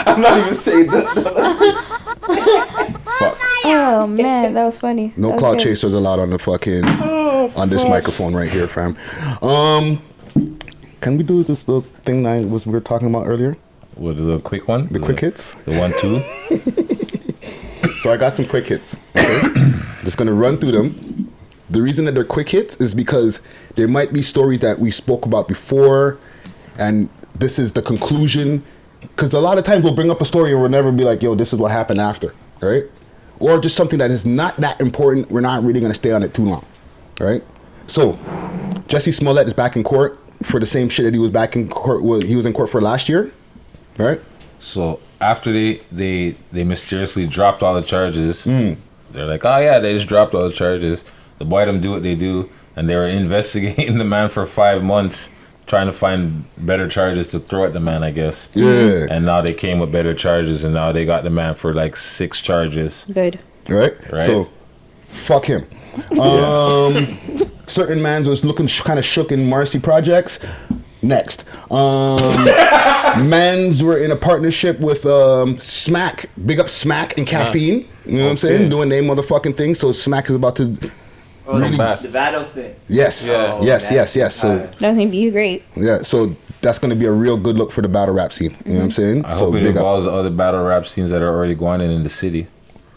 I'm not even saying that. Oh man, that was funny. No cloud chasers allowed on the fucking on this microphone right here, fam. Can we do this little thing that we were talking about earlier? What, the quick one? The quick hits? The 1-2? So I got some quick hits. Okay? Just gonna run through them. The reason that they're quick hits is because there might be stories that we spoke about before, and this is the conclusion. Because a lot of times we'll bring up a story and we'll never be like, yo, this is what happened after, right? Or just something that is not that important. We're not really gonna stay on it too long, right? So Jesse Smollett is back in court for the same shit that he was back in court. He was in court for last year, right? So after they mysteriously dropped all the charges, they're like, oh yeah, they just dropped all the charges. The boy them do what they do, and they were investigating the man for 5 months, trying to find better charges to throw at the man, I guess. Yeah. And now they came with better charges, and now they got the man for like 6 charges. Good. Right? So, fuck him. Certain mans was looking kind of shook in Marcy Projects. Next, Men's were in a partnership with Smack. Big up Smack and Caffeine. You know what I'm saying? Doing their motherfucking thing. So Smack is about to. Really, the battle thing. Yes, yes. So that's gonna be great. Yeah, so that's gonna be a real good look for the battle rap scene. You know what I'm saying? I hope it involves the other battle rap scenes that are already going in the city.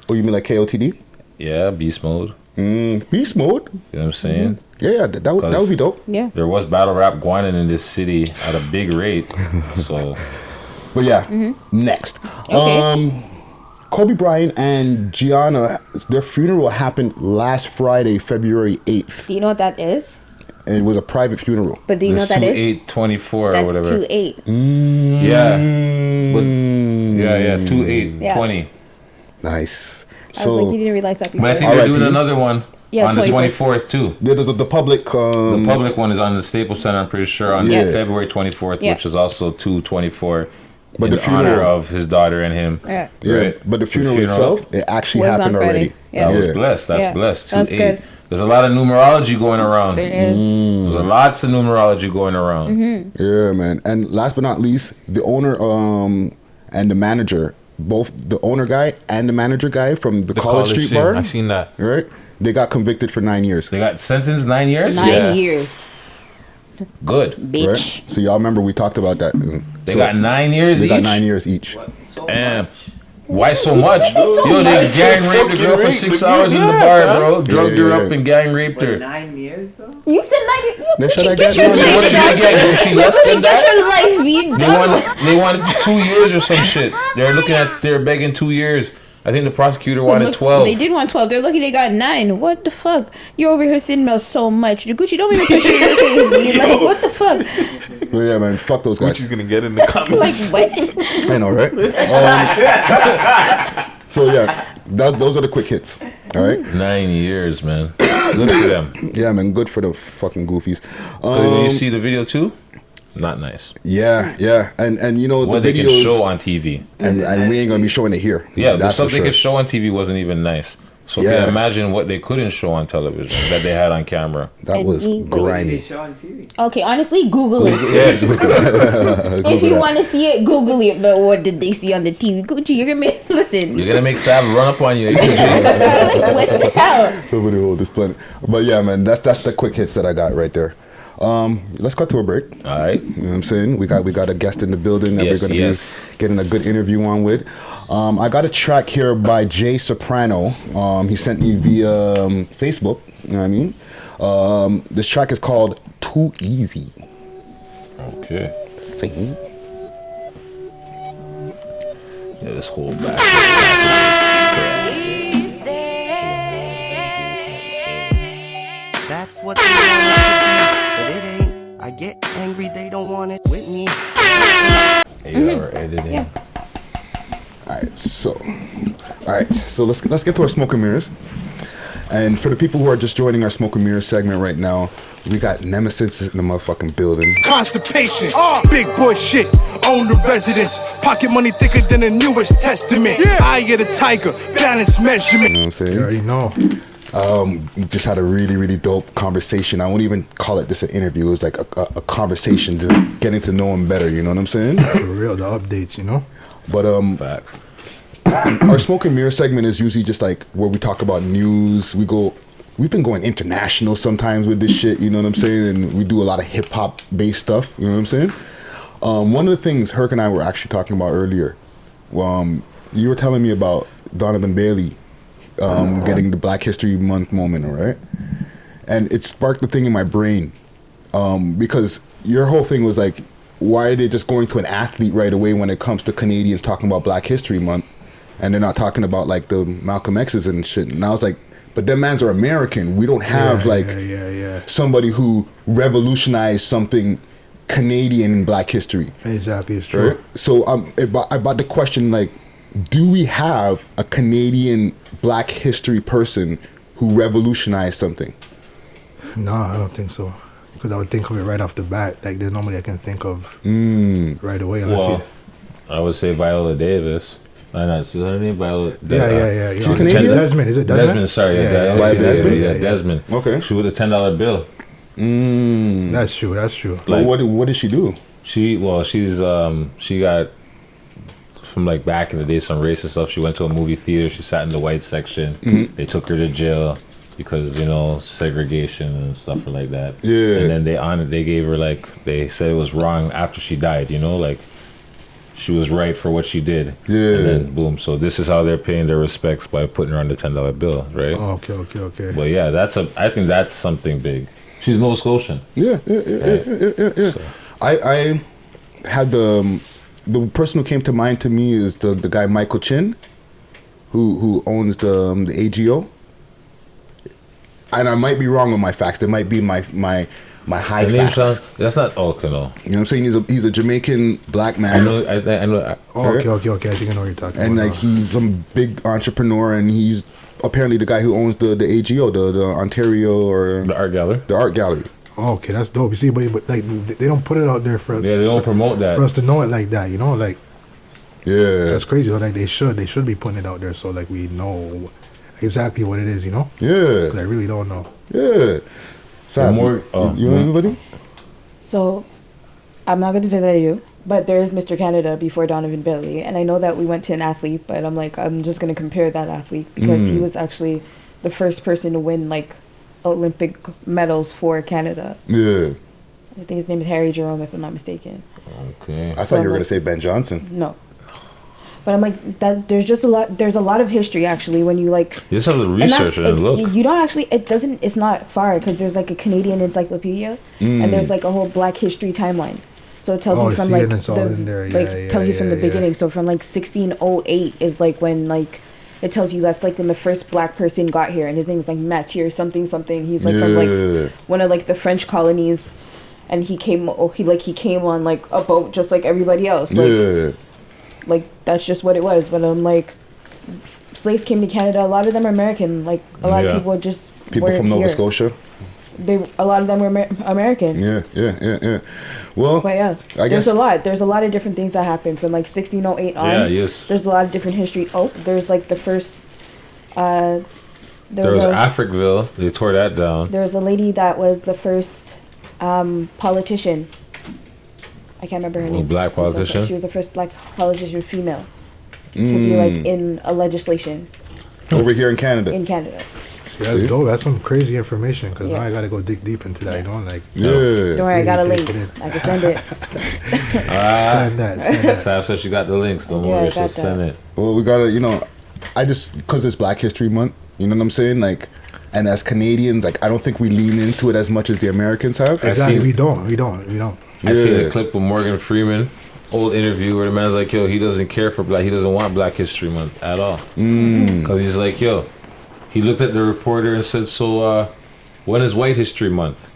Oh, you mean like KOTD? Yeah, Beast Mode. Beast Mode. You know what I'm saying? Yeah, that would be dope. Yeah. There was battle rap going in this city at a big rate. So. But yeah, next. Okay. Kobe Bryant and Gianna, their funeral happened last Friday, February 8th. Do you know what that is? It was a private funeral. But do you know what that is? 2/8/24 or whatever. That's 2/8. Yeah. But, yeah. 2/8/20. Nice. I was like, you didn't realize that before. But I think they're doing another one on the 24th too. Yeah, the public. The public one is on the Staples Center, I'm pretty sure, on February 24th, which is also 2/24. But in honor of his daughter and him. Yeah. Right? But the funeral itself, it actually happened already. Yeah. That was blessed. That's blessed. 2/8. There's a lot of numerology going around. There is. There's lots of numerology going around. Yeah, man. And last but not least, the owner and the manager, both the owner guy and the manager guy from the College Street bar. I seen that. Right? They got convicted for 9 years. They got sentenced 9 years? 9 years. Good. Bitch. Right? So y'all remember we talked about that. They got 9 years each? They got 9 years each. Damn. Why so much? Yo, they gang raped the girl for 6 hours in the bar, bro. Drugged her up and gang raped her. 9 years though? You said 9 years? What Get your life, you dumb. They wanted 2 years or some shit. They're begging 2 years. I think the prosecutor wanted 12. They did want 12. They're lucky they got 9. What the fuck? You're over here sitting about so much. The Gucci, don't even picture your face. Like, what the fuck? Well, yeah, man. Fuck those guys. Gucci's gonna get in the comments. Like, what? I know, right? So, yeah. Those are the quick hits. All right? 9 years, man. Good for them. Yeah, man. Good for the fucking goofies. Did you see the video, too? Not nice. Yeah. And you know, what the videos, they can show on TV. And we ain't going to be showing it here. Yeah, the stuff they could show on TV wasn't even nice. So can you imagine what they couldn't show on television that they had on camera. That was grimy. Okay, honestly, Google it. Yes. If you want to see it, Google it. But what did they see on the TV? Gucci, you're going to make... Listen. You're going to make Sav run up on you. What the hell? Somebody hold this planet. But yeah, man, that's the quick hits that I got right there. Let's cut to a break. All right. You know what I'm saying? We got a guest in the building that we're going to be getting a good interview on with. I got a track here by Jay Soprano. He sent me via Facebook. You know what I mean? This track is called Too Easy. Okay. Sing. Yeah, this whole back. That's what they want it to be, but it ain't. I get angry, they don't want it with me. Editing. Yeah. Alright, so let's get to our smoke and mirrors. And for the people who are just joining our smoke and mirrors segment right now, we got Knemesis in the motherfucking building. Constipation, big boy shit, own the residence, pocket money thicker than the newest testament. Eye of the tiger, balance measurement. You know what I'm saying? You already know. Just had a really, really dope conversation. I won't even call it just an interview. It was like a conversation, just getting to know him better. You know what I'm saying? For real, the updates, you know. But facts. Our smoke and mirror segment is usually just like where we talk about news. We've been going international sometimes with this shit. You know what I'm saying? And we do a lot of hip hop based stuff. You know what I'm saying? One of the things Herc and I were actually talking about earlier. You were telling me about Donovan Bailey. Getting the Black History Month moment, all right? And it sparked the thing in my brain because your whole thing was like, why are they just going to an athlete right away when it comes to Canadians talking about Black History Month and they're not talking about like the Malcolm X's and shit? And I was like, but them mans are American. We don't have somebody who revolutionized something Canadian in Black history. Exactly, it's true. Right? So about the question, like, do we have a Canadian Black history person who revolutionized something? No, I don't think so. Because I would think of it right off the bat. Like, there's nobody I can think of right away. I would say Viola Davis. Is her name Viola? Yeah. She's Canadian? Desmond, is it Desmond? Desmond, sorry. Desmond. Desmond. Okay. She with a $10 bill. That's true. That's true. Like, what did she do? She got from like back in the day some racist stuff. She went to a movie theater. She sat in the white section. They took her to jail because segregation and stuff like that. Yeah. And then they gave her they said it was wrong after she died. She was right for what she did. Yeah. And then boom. So this is how they're paying their respects by putting her on the $10 bill, right? Oh, okay. But yeah, I think that's something big. She's Nova Scotian. Yeah. So. I had the person who came to mind to me is the guy Michael Chin, who owns the AGO. And I might be wrong with my facts. There might be my high facts. That's not okay. No. You know what I'm saying? He's a Jamaican black man. I know. Okay. I think I know what you're talking and about. And he's some big entrepreneur, and he's apparently the guy who owns the AGO, the Ontario or the art gallery. The art gallery. Oh, okay, that's dope. You see, but like they don't put it out there for us. Yeah, they don't promote that for us to know it like that. Yeah, that's crazy. Like they should be putting it out there so like we know exactly what it is. Yeah, 'cause I really don't know. Yeah. So you know anybody? So, I'm not going to say that I do, but there is Mr. Canada before Donovan Bailey, and I know that we went to an athlete, but I'm just going to compare that athlete because he was actually the first person to win Olympic medals for Canada. Yeah. I think his name is Harry Jerome, if I'm not mistaken. Okay. I thought you were going to say Ben Johnson. No. But I'm like that. There's a lot of history actually when you like. You just have to research and look. You don't actually. It's not far because there's a Canadian encyclopedia and there's a whole Black history timeline. So it tells you from tells you from the beginning. So from 1608 is when it tells you that's when the first black person got here, and his name is Mathieu something. He's from one of the French colonies, and he came on a boat just like everybody else. That's just what it was. But slaves came to Canada. A lot of them are American. A lot of people just people from Nova Scotia. A lot of them were American. Yeah. Well, but yeah, I guess there's a lot of different things that happened from 1608 on. Yeah, yes. There's a lot of different history. Oh, there's the first. There was Africville. They tore that down. There was a lady that was the first politician. I can't remember her name. Black politician? She was the first black politician female to be in a legislation. Over here in Canada. In Canada. See, that's dope. That's some crazy information because now I got to go dig deep into that. Don't worry, I got a link. I can send it. Send that. Sav said she got the links. Don't worry, she'll send it. Well, we got to, because it's Black History Month, you know what I'm saying? And as Canadians, I don't think we lean into it as much as the Americans have. Exactly, we don't. I seen a clip with Morgan Freeman, old interview where the man's like, he doesn't care for he doesn't want Black History Month at all. Because he's like, he looked at the reporter and said, so when is White History Month?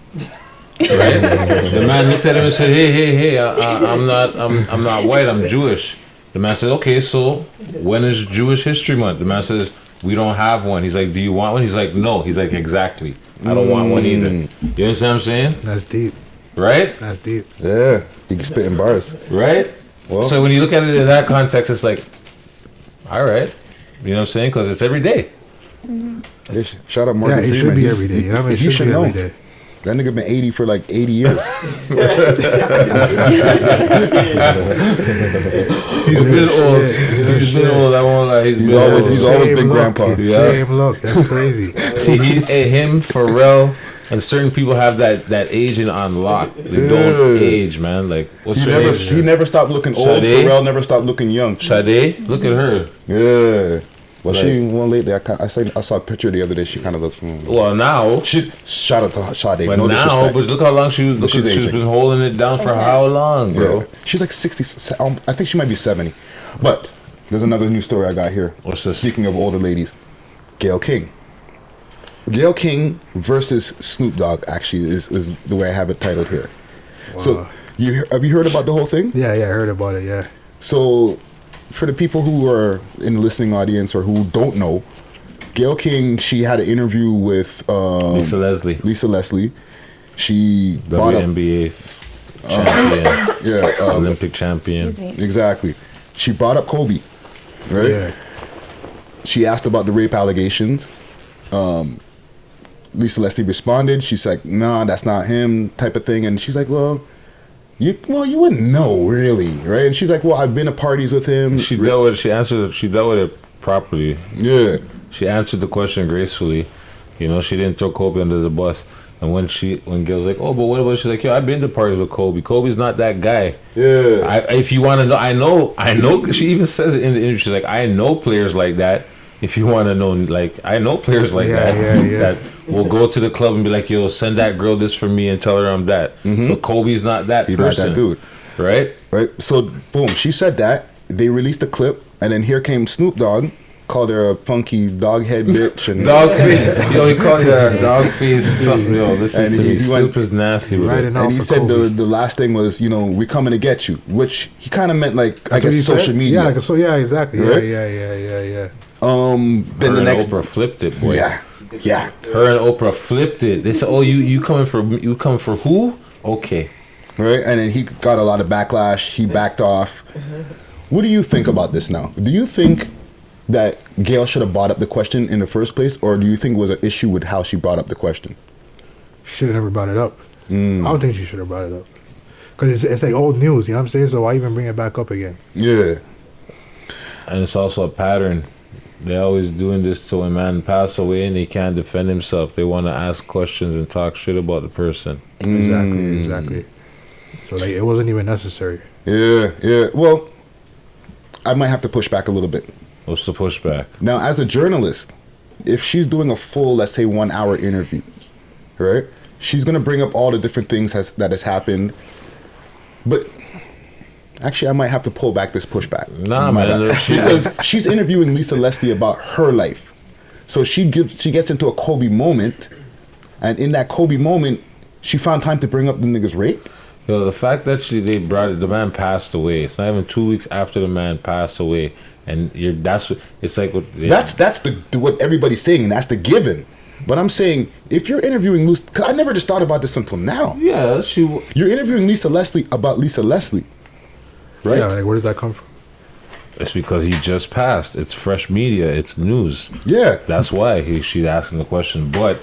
Right? The man looked at him and said, hey, I'm not white, I'm Jewish. The man said, okay, so when is Jewish History Month? The man says, we don't have one. He's like, do you want one? He's like, no. He's like, exactly. I don't want one either. You understand what I'm saying? That's deep. Right? That's deep. Yeah. You can spit in bars. Right? Well, so when you look at it in that context, it's like, all right. You know what I'm saying? Because it's every day. Yeah, shout out Morgan Freeman. It should be every day. He should know. Every day. That nigga been 80 for 80 years. He's been old. He's been old. I won't lie. He's always been grandpa. Same look. That's crazy. Him, Pharrell, and certain people have that aging on lock. They don't age, man. He never stopped looking old. Sade? Pharrell never stopped looking young. Sade, look at her. Yeah. Well, she ain't one lately. I saw a picture the other day. She kind of looks. Well, now shout out to Sade. But no disrespect. But look how long she's been holding it down for how long, bro? Yeah. She's 60. I think she might be 70. But there's another news story I got here. What's this? Speaking of older ladies, Gayle King. Gayle King versus Snoop Dogg actually is the way I have it titled here. Wow. So have you heard about the whole thing? Yeah, I heard about it. Yeah. So, for the people who are in the listening audience or who don't know, Gayle King, she had an interview with Lisa Leslie. She bought up WNBA champion, Olympic champion. Exactly. She brought up Kobe, right? Yeah. She asked about the rape allegations. Lisa Leslie responded. She's like, "Nah, that's not him," type of thing. And she's like, "Well, you wouldn't know, really, right?" And she's like, "Well, I've been to parties with him." She dealt with it properly. Yeah. She answered the question gracefully. You know, she didn't throw Kobe under the bus. And when Gail's like, "Oh, but what about?" She's like, "Yo, I've been to parties with Kobe. Kobe's not that guy." Yeah. If you want to know, I know. She even says it in the interview. She's like, "I know players like that. If you want to know, like, I know players like that that will go to the club and be like, yo, send that girl this for me and tell her I'm that." But Kobe's not that person. He's not that dude. Right? So, boom, she said that. They released a clip, and then here came Snoop Dogg, called her a funky dog head bitch. And dog face. Yo, he called her a dog face. Something. Yo, listen and to me. he Snoop is nasty with it. And he said the last thing was, "We coming to get you," which he kind of meant like, That's I guess, social media. Yeah, yeah, exactly. Right? Yeah. Then her the next Oprah flipped it, boy. Yeah. Her and Oprah flipped it. They said, "Oh, you coming for who?" Okay. Right, and then he got a lot of backlash. He backed off. What do you think about this now? Do you think that Gail should have brought up the question in the first place, or do you think it was an issue with how she brought up the question? She should have never brought it up. I don't think she should have brought it up. Because it's like old news, you know what I'm saying? So why even bring it back up again? Yeah. And it's also a pattern. They're always doing this till a man pass away and he can't defend himself. They want to ask questions and talk shit about the person. Exactly. So like, it wasn't even necessary. Yeah. Well, I might have to push back a little bit. What's the pushback? Now, as a journalist, if she's doing a full, let's say, 1 hour interview, right? She's going to bring up all the different things that has happened. But actually, I might have to pull back this pushback. Nah, man. Because she's interviewing Lisa Leslie about her life. So she gets into a Kobe moment. And in that Kobe moment, she found time to bring up the nigga's rape. Yo, the fact that they brought it, the man passed away. It's not even 2 weeks after the man passed away. And it's like that's what everybody's saying, and that's the given. But I'm saying, if you're interviewing Lisa, because I never just thought about this until now. Yeah, you're interviewing Lisa Leslie about Lisa Leslie, right? Yeah, like where does that come from? It's because he just passed. It's fresh media. It's news. Yeah, that's why she's asking the question. But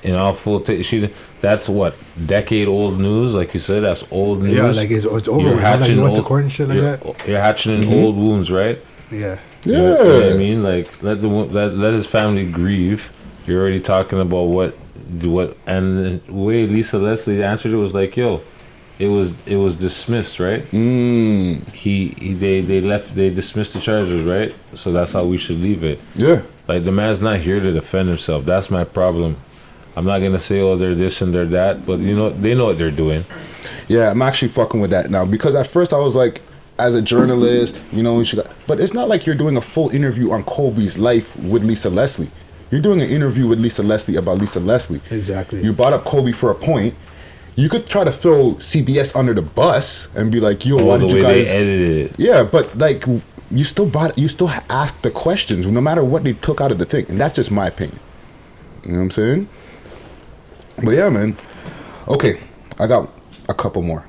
in all full, that's what decade-old news, like you said. That's old news. Yeah, like it's over. You're hatching you went to court and shit like that. You're hatching in old wounds, right? Yeah. You know what I mean? Like let his family grieve. You're already talking about what and the way Lisa Leslie answered it was like, yo, it was dismissed, right? They dismissed the charges, right? So that's how we should leave it. Yeah. Like the man's not here to defend himself. That's my problem. I'm not gonna say, oh, they're this and they're that, but they know what they're doing. Yeah, I'm actually fucking with that now, because at first I was like, as a journalist, but it's not like you're doing a full interview on Kobe's life with Lisa Leslie. You're doing an interview with Lisa Leslie about Lisa Leslie. Exactly. You brought up Kobe for a point. You could try to throw CBS under the bus and be like, yo, why did you guys they edited it? Yeah, but like you still asked the questions no matter what they took out of the thing. And that's just my opinion. You know what I'm saying? But yeah, man. Okay, I got a couple more.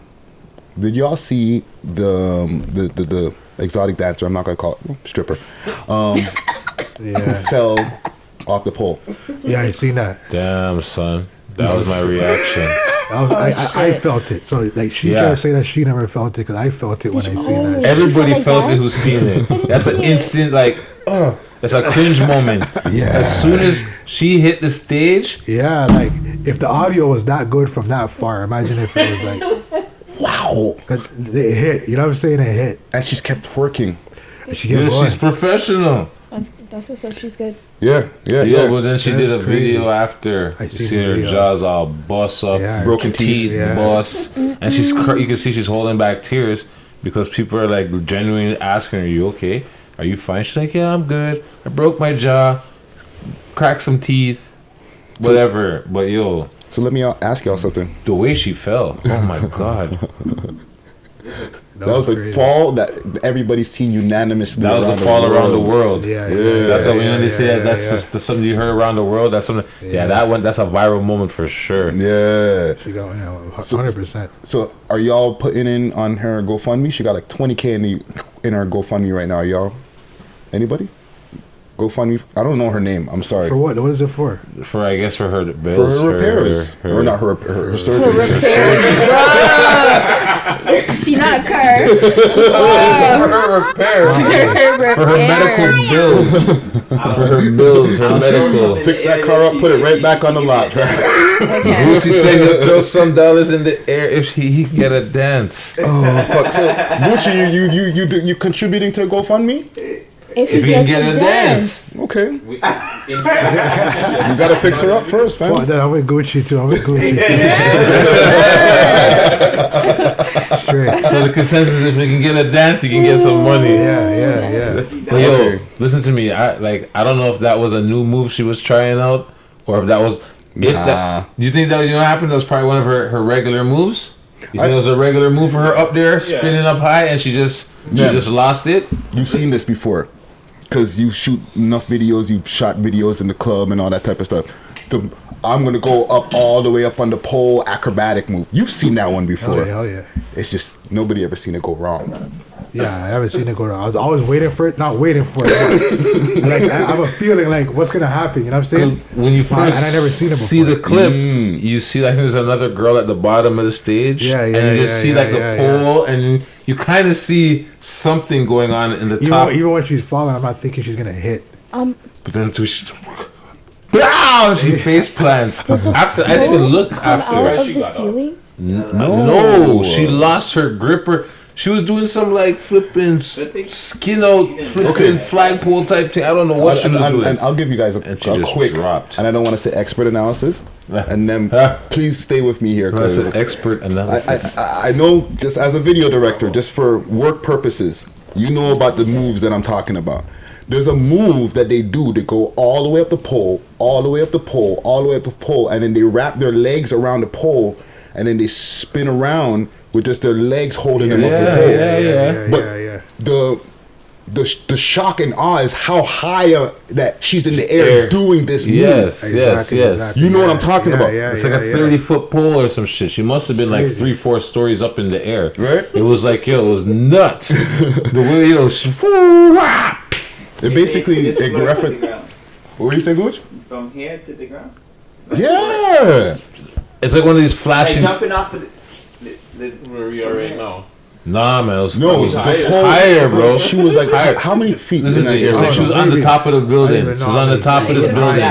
Did y'all see the exotic dancer? I'm not gonna call it stripper. Who fell off the pole? Yeah, I seen that. Damn, son, that was my reaction. I felt it. So like she tried to say that she never felt it, because I felt it when I seen that. Everybody felt it who's seen it. That's an instant that's a cringe moment. Yeah. As soon as she hit the stage. Yeah, like if the audio was that good from that far, imagine if it was like, wow, it hit. You know what I'm saying? It hit. And she's kept twerking. She's professional. That's what's up. She's good. Yeah. But then she did a video after. I seen her jaws all bust up, broken teeth, bust, and she's. You can see she's holding back tears because people are like genuinely asking her, "Are you okay? Are you fine?" She's like, "Yeah, I'm good. I broke my jaw, cracked some teeth, whatever." But yo. So let me ask y'all something. The way she fell, oh my god. That was the fall that everybody's seen unanimously. That was the fall around the world. Yeah. That's what they say. That's just something you heard around the world. That's something. Yeah, that one. That's a viral moment for sure. Yeah. She got 100%. So are y'all putting in on her GoFundMe? She got like 20K in her GoFundMe right now. Y'all, anybody? GoFundMe. I don't know her name. I'm sorry. For what? What is it for? I guess for her bills. For her repairs. Or not her surgery. She not a car. For her repairs. For her medical bills. For her bills. Her medical. Fix that car up. Put it right back on the lot. Gucci said he'll throw some dollars in the air if he can get a dance. Oh fuck! So Gucci, you contributing to GoFundMe? If he can get a dance. Okay. You gotta fix her up first, man. Fuck that, I'm with Gucci too. I'm with Gucci. Straight. So the consensus is if you can get a dance, you can get some money. Yeah. But yo, listen to me. I don't know if that was a new move she was trying out, or if that was. Do you think that happened? That was probably one of her regular moves. You think it was a regular move for her up there, spinning up high, and she just lost it? You've seen this before. Because you shoot enough videos, you've shot videos in the club and all that type of stuff. I'm going to go up all the way up on the pole, acrobatic move. You've seen that one before. Hell yeah. It's just, nobody ever seen it go wrong. Yeah, I haven't seen it go wrong. I was always waiting for it, not waiting for it. Like, I have a feeling like, what's going to happen? You know what I'm saying? When you first and I never seen it before. see the clip, you see like there's another girl at the bottom of the stage. And you just see the pole, and you kind of see something going on in the top. Even when she's falling, I'm not thinking she's going to hit. But then she face plants. After I didn't even look after. Out of the ceiling? No, she lost her gripper. She was doing some like flipping skin out, flipping flagpole type thing. I don't know what she was doing. And I'll give you guys a quick, dropped. and I don't want to say expert analysis, and then please stay with me here. Because expert analysis. I know, just as a video director, just for work purposes, you know about the moves that I'm talking about. There's a move that they do. They go all the way up the pole, all the way up the pole, all the way up the pole, and then they wrap their legs around the pole, and then they spin around with just their legs holding them up the pole. But the shock and awe is how high that she's in the air doing this move. Yes. You know what I'm talking about. It's like a 30-foot pole or some shit. She must have been like 3-4 stories up in the air. Right? It was like, it was nuts. The way, it basically, it reference. What were you saying, Gooch? From here to the ground? Yeah. It's like one of these flashing. Like jumping off where we are right now. Nah, man. It was higher, bro. She was like, how many feet? This is she was on the top of the building. She was on the top of this building.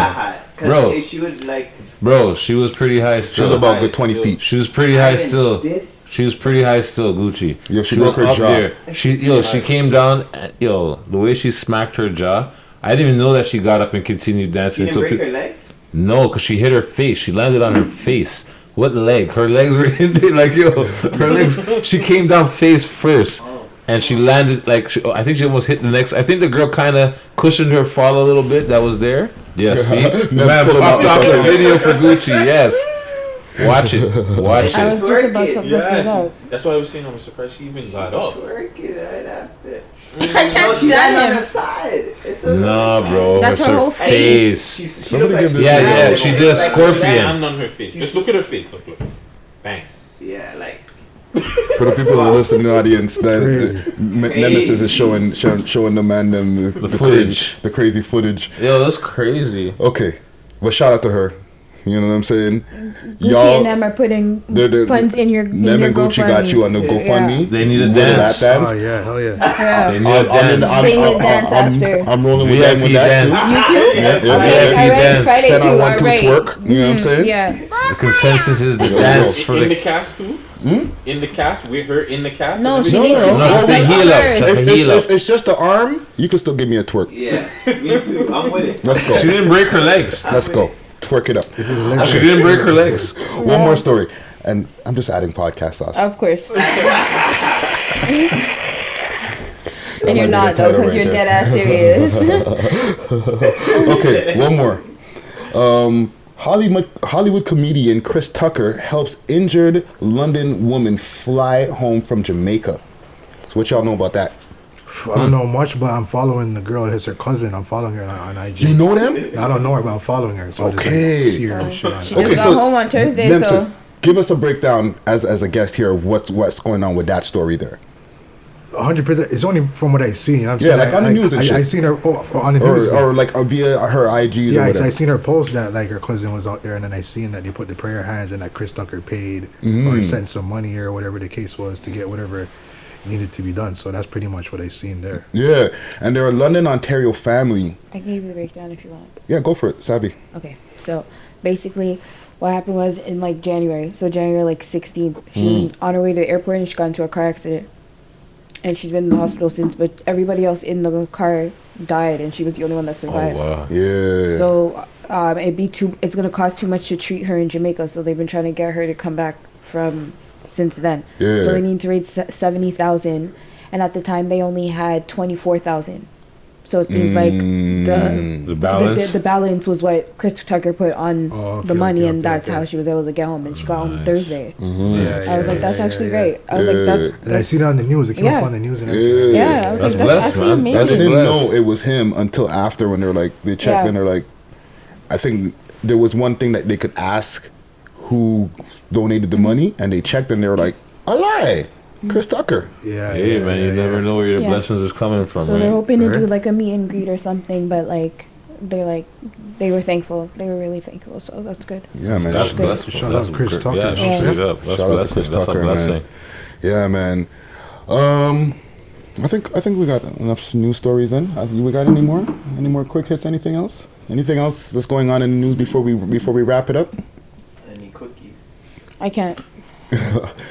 Bro. She was like. Bro, she was pretty high still. She was about good 20 feet. She was pretty high still. She was pretty high still, Gucci. Yo, she broke her jaw. She came down. The way she smacked her jaw, I didn't even know that she got up and continued dancing. She didn't break her leg? No, because she hit her face. She landed on her face. What leg? Her legs were in there, like, her legs. She came down face first. And she landed, like, I think she almost hit the next. I think the girl kind of cushioned her fall a little bit. That was there. Yeah, see? Man, popped off the video for Gucci, yes. Watch it. I was just about to look it up. That's why I was saying I'm surprised she even got up. Twerking right after. I can't stand on him. her side. Nah, bro. That's it's her whole face. She like she did a scorpion. Hand on her face. Just look at her face. Look. Bang. Yeah, like. For the people who listen in the audience, Knemesis is showing the man them the footage, the crazy footage. Yo, that's crazy. Okay, well, shout out to her. You know what I'm saying? Gucci and them are putting funds in your Them and Gucci got you on the GoFundMe. They need a dance. Oh yeah, hell yeah. They need a dance. They need a dance after. I'm rolling with them with that too. You too? Yeah. Send on 1 2 twerk. You know what I'm saying? Yeah. The consensus is the dance for in the cast too. In the cast, with her in the cast. No, she needs to heal up. If it's just the arm, you can still give me a twerk. Yeah, me too. I'm with it. Let's go. She didn't break her legs. Let's go. Twerk it up. She didn't break her legs. One more story, and I'm just adding podcast sauce. Of course. And you're not though, because you're dead ass serious. Okay, one more. Hollywood comedian Chris Tucker helps injured London woman fly home from Jamaica. So what y'all know about that? I don't know much, but I'm following the girl. It's her cousin. I'm following her on IG. You know them? I don't know her, but I'm following her. So okay. I just, see her and shit. She just got home on Thursday, so... Give us a breakdown as a guest here of what's going on with that story there. 100%. It's only from what I seen. You know what I'm Yeah, saying? like on the news and shit. I seen her on the news. or like via her IGs. Yeah, or whatever. I seen her post that like her cousin was out there, and then I seen that they put the prayer hands and that Chris Tucker paid or sent some money or whatever the case was to get whatever needed to be done. So that's pretty much what I seen there. Yeah, and they're a London, Ontario family. I can give you the breakdown if you want. Yeah, go for it, Savy. Okay, so basically what happened was in like January, so January like 16th, she was on her way to the airport and she got into a car accident. And she's been in the hospital since, but everybody else in the car died and she was the only one that survived. Oh, wow. Yeah. So it's gonna cost too much to treat her in Jamaica, so they've been trying to get her to come back from since then. Yeah. So they need to raise 70,000, and at the time they only had 24,000. So it seems like The balance? the balance was what Chris Tucker put on the money, and that's how she was able to get home. And she got home Thursday. I was like, that's actually great. I was like, that's. And I seen it on the news. It came up on the news and everything. Yeah, I was like, that's actually amazing. I didn't know it was him until after when they were like, they checked and they're like, I think there was one thing that they could ask who donated the money, and they checked and they were like, I lie. Chris Tucker. Hey, man, you never know where your blessings is coming from. So right? they're hoping to do like a meet and greet or something, but like they were thankful. They were really thankful, so that's good. Yeah, man. That's blessing. Shout out Chris Tucker. Yeah, straight up. That's Shout out to Chris That's a Tucker, blessing. man. Yeah, man. I think we got enough news stories then. We got any more? Any more quick hits? Anything else? Anything else that's going on in the news before we wrap it up? Any cookies? I can't.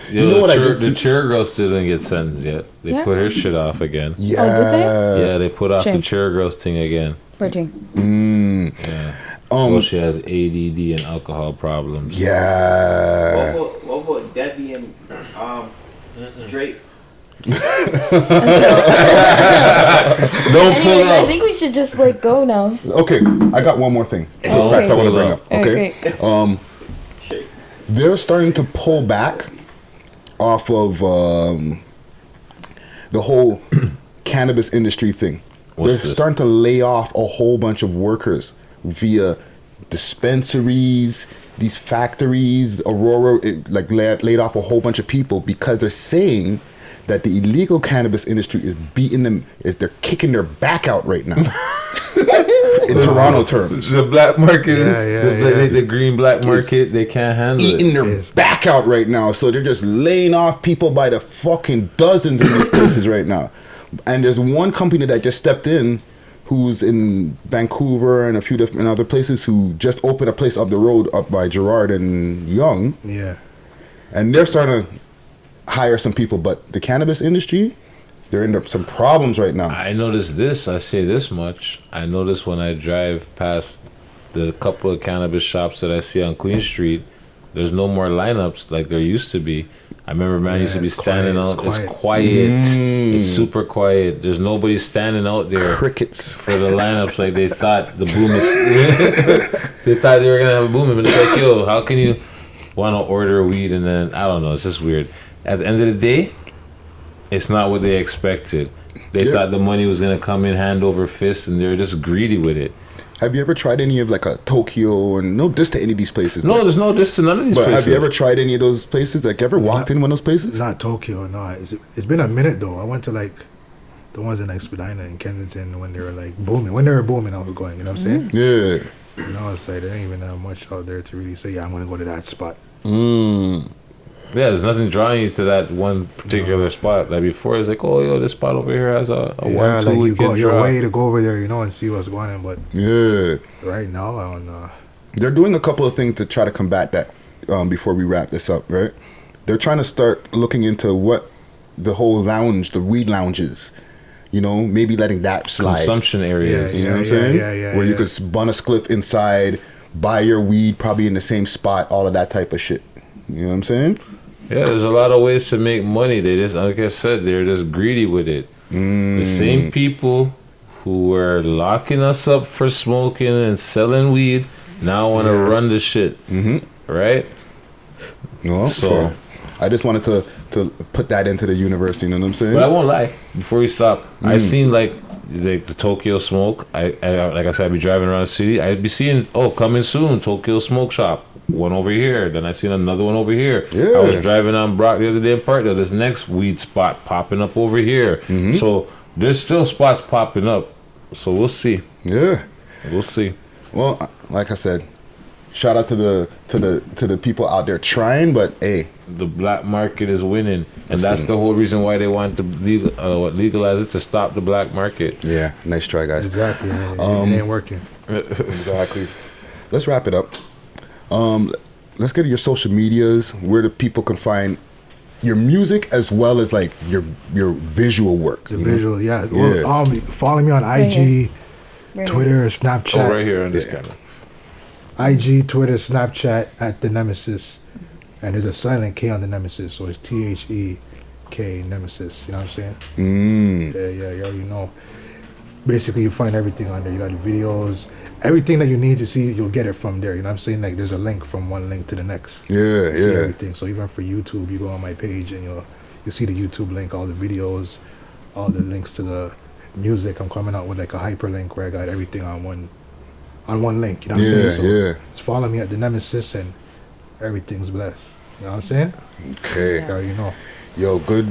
You know what I did? The chair girl still didn't get sentenced yet. They put her shit off again. Yeah. Oh, did they? Yeah, they put off Shame. the chair girls thing again. Poor thing. Yeah. Well, she has ADD and alcohol problems. Yeah. What about Debbie and Drake? Don't Anyways, I think we should just like go now. Okay, I got one more thing. Okay. Facts I want to bring up. Okay. They're starting to pull back off of the whole cannabis industry thing. They're starting to lay off a whole bunch of workers via dispensaries, these factories. Aurora laid off a whole bunch of people because they're saying that the illegal cannabis industry is beating them, they're kicking their back out right now. In Toronto terms. The black market, the green black market, they can't handle it. Eating their back out right now. So they're just laying off people by the fucking dozens in these places right now. And there's one company that just stepped in who's in Vancouver and a few different other places who just opened a place up the road up by Gerard and Young. Yeah. And they're starting to hire some people, but the cannabis industry, they're in some problems right now. I noticed this. I say this much. I notice when I drive past the couple of cannabis shops that I see on Queen Street, there's no more lineups like there used to be. I remember, man, used to be standing out. It's quiet. It's super quiet. There's nobody standing out there. Crickets for the lineups like they thought the boom is. They thought they were gonna have a boom, but it's like, yo, how can you want to order weed and then I don't know? It's just weird. At the end of the day, it's not what they expected. They thought the money was gonna come in hand over fist, and they're just greedy with it. Have you ever tried any of like a Tokyo, and no diss to any of these places? No, there's no diss to none of these places. Have you ever tried any of those places? Like, ever walked in one of those places? It's not Tokyo, no. It's been a minute though. I went to like the ones in like Spadina and Kensington when they were like booming. When they were booming, I was going. You know what I'm saying? Yeah. No, it's like there ain't even that much out there to really say, yeah, I'm gonna go to that spot. Yeah, there's nothing drawing you to that one particular spot. Like before, it's like, oh, yo, this spot over here has a 1-2 like weekend you go your drop. way to go over there, you know, and see what's going on. But right now, I don't know. They're doing a couple of things to try to combat that. Before we wrap this up, right? They're trying to start looking into what the whole the weed lounges. You know, maybe letting that slide. Consumption areas. You know what I'm saying? Yeah. Where you could bun a spliff inside, buy your weed probably in the same spot, all of that type of shit. You know what I'm saying? Yeah, there's a lot of ways to make money. They just, like I said, they're just greedy with it. The same people who were locking us up for smoking and selling weed now want to run the shit. Right? Well, so I just wanted to put that into the universe, you know what I'm saying? But I won't lie. Before we stop, I seen like the Tokyo Smoke. I like I said, I'd be driving around the city. I'd be seeing, coming soon, Tokyo Smoke Shop. one over here. Then I seen another one over here. Yeah. I was driving on Brock the other day in Parkdale. This next weed spot popping up over here. Mm-hmm. So there's still spots popping up. So we'll see. Yeah. We'll see. Well, like I said, shout out to the people out there trying, but hey, the black market is winning, and that's the whole reason why they want to legalize it, to stop the black market. Yeah, nice try, guys. Exactly. It ain't working. Exactly. Let's wrap it up. Let's get to your social medias, where the people can find your music as well as like your visual work. The visual, yeah. Well, follow me on IG, Twitter, Snapchat. Oh, right here on this camera. IG, Twitter, Snapchat at the Knemesis, and there's a silent K on the Knemesis, so it's THEK Knemesis. You know what I'm saying? Yeah. You already know. Basically, you find everything on there. You got the videos, everything that you need to see. You'll get it from there. You know what I'm saying? Like there's a link from one link to the next. Yeah. Everything. So even for YouTube, you go on my page and you'll see the YouTube link, all the videos, all the links to the music. I'm coming out with like a hyperlink where I got everything on one link. You know what I'm saying? So just follow me at the Knemesis and everything's blessed. You know what I'm saying? Okay. You already know. Yo, good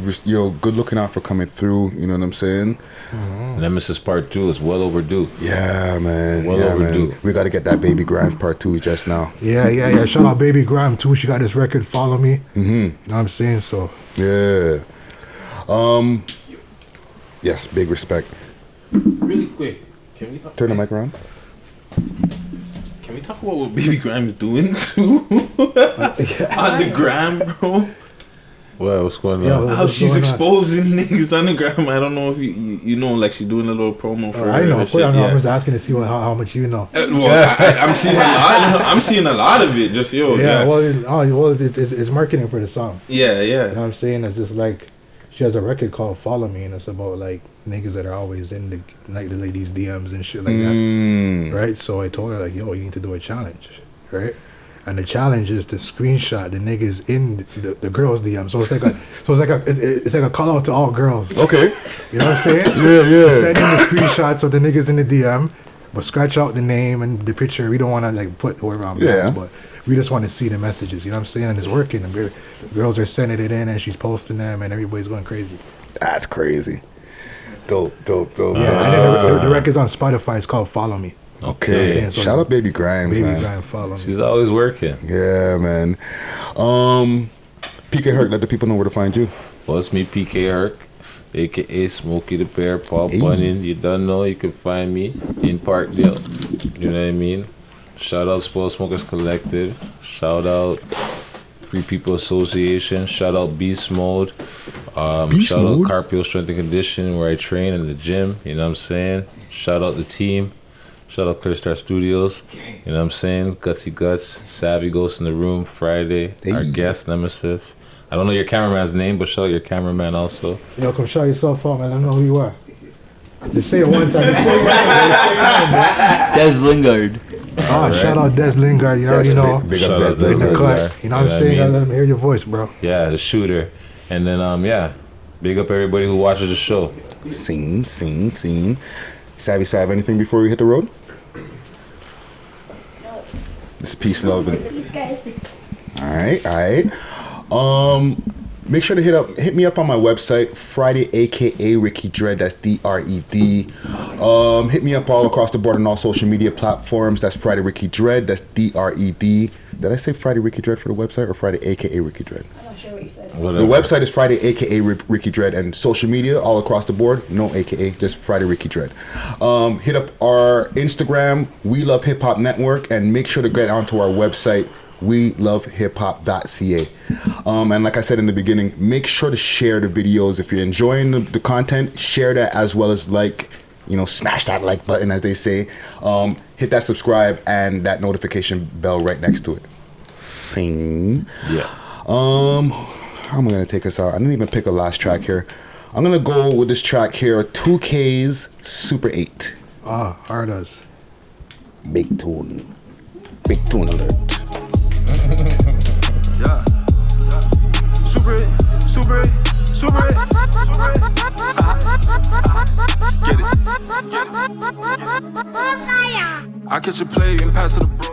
looking out for coming through. You know what I'm saying? Mm-hmm. Nemesis Part 2 is well overdue. Yeah, man. Well overdue. Man. We got to get that Baby Grimes Part 2 just now. Yeah. Shout out Baby Grime too. She got this record. Follow me. Mm-hmm. You know what I'm saying? So yeah. Yes, big respect. Really quick, can we talk? Turn the mic around. Can we talk about what Baby Grime's doing too on the gram, bro? Well, what's going on? How she's exposing niggas on the gram. I don't know if you know, like she's doing a little promo for. I know. I was asking to see how much you know. I'm seeing a lot. I'm seeing a lot of it. Just Yeah. Well, it's marketing for the song. Yeah. You know what I'm saying? It's just like she has a record called "Follow Me," and it's about like niggas that are always in the ladies' DMs and shit like that. Right. So I told her like, yo, you need to do a challenge, right? And the challenge is to screenshot the niggas in the girls' DM. So it's like a call out to all girls. Okay. You know what I'm saying? Yeah. Send in the screenshots of the niggas in the DM, but scratch out the name and the picture. We don't want to like put whoever on blast, but we just want to see the messages. You know what I'm saying? And it's working. And the girls are sending it in, and she's posting them, and everybody's going crazy. That's crazy. Dope. Yeah. The record's on Spotify. It's called "Follow Me." Okay. You know so shout out Baby Grimes, Baby man. Grimes, follow me. She's always working. Yeah, man. PK Herc, let the people know where to find you. Well, it's me, PK Herc, a.k.a. Smokey the Bear, Paul Bunyan. You don't know, you can find me in Parkdale. You know what I mean? Shout out Spoil Smokers Collective. Shout out Free People Association. Shout out Beast Mode. Shout out Carpio Strength and Conditioning, where I train in the gym. You know what I'm saying? Shout out the team. Shout out Clear Star Studios. You know what I'm saying? Gutsy Guts. Savy Ghost in the Room. Friday. Our guest, Knemesis. I don't know your cameraman's name, but shout out your cameraman also. Yo, come shout yourself out, man. I know who you are. Just say it one time. Des Lingard. Shout out Des Lingard. You already know. Big up Des Lingard. You know what I'm saying? I let him hear your voice, bro. Yeah, the shooter. And then, big up everybody who watches the show. Scene. Savvy Sav, anything before we hit the road? This peace, love, and all right. Make sure to hit me up on my website, Friday, aka Ricky Dred. That's Dred. Hit me up all across the board on all social media platforms. That's Friday Ricky Dred. That's Dred. Did I say Friday Ricky Dred for the website or Friday aka Ricky Dred? I'm not sure what you said. The website is Friday aka Ricky Dred, and social media all across the board, no aka, just Friday Ricky Dred. Hit up our Instagram, We Love Hip Hop Network, and make sure to get onto our website, welovehiphop.ca. And like I said in the beginning, make sure to share the videos. If you're enjoying the content, share that, as well as smash that like button, as they say. Hit that subscribe and that notification bell right next to it. Sing. Yeah. How am I gonna take us out? I didn't even pick a last track here. I'm gonna go with this track here, 2K's Super 8. Hard as. Big tune alert. Yeah. Super 8. Let's get it. I catch a play and pass it to bro.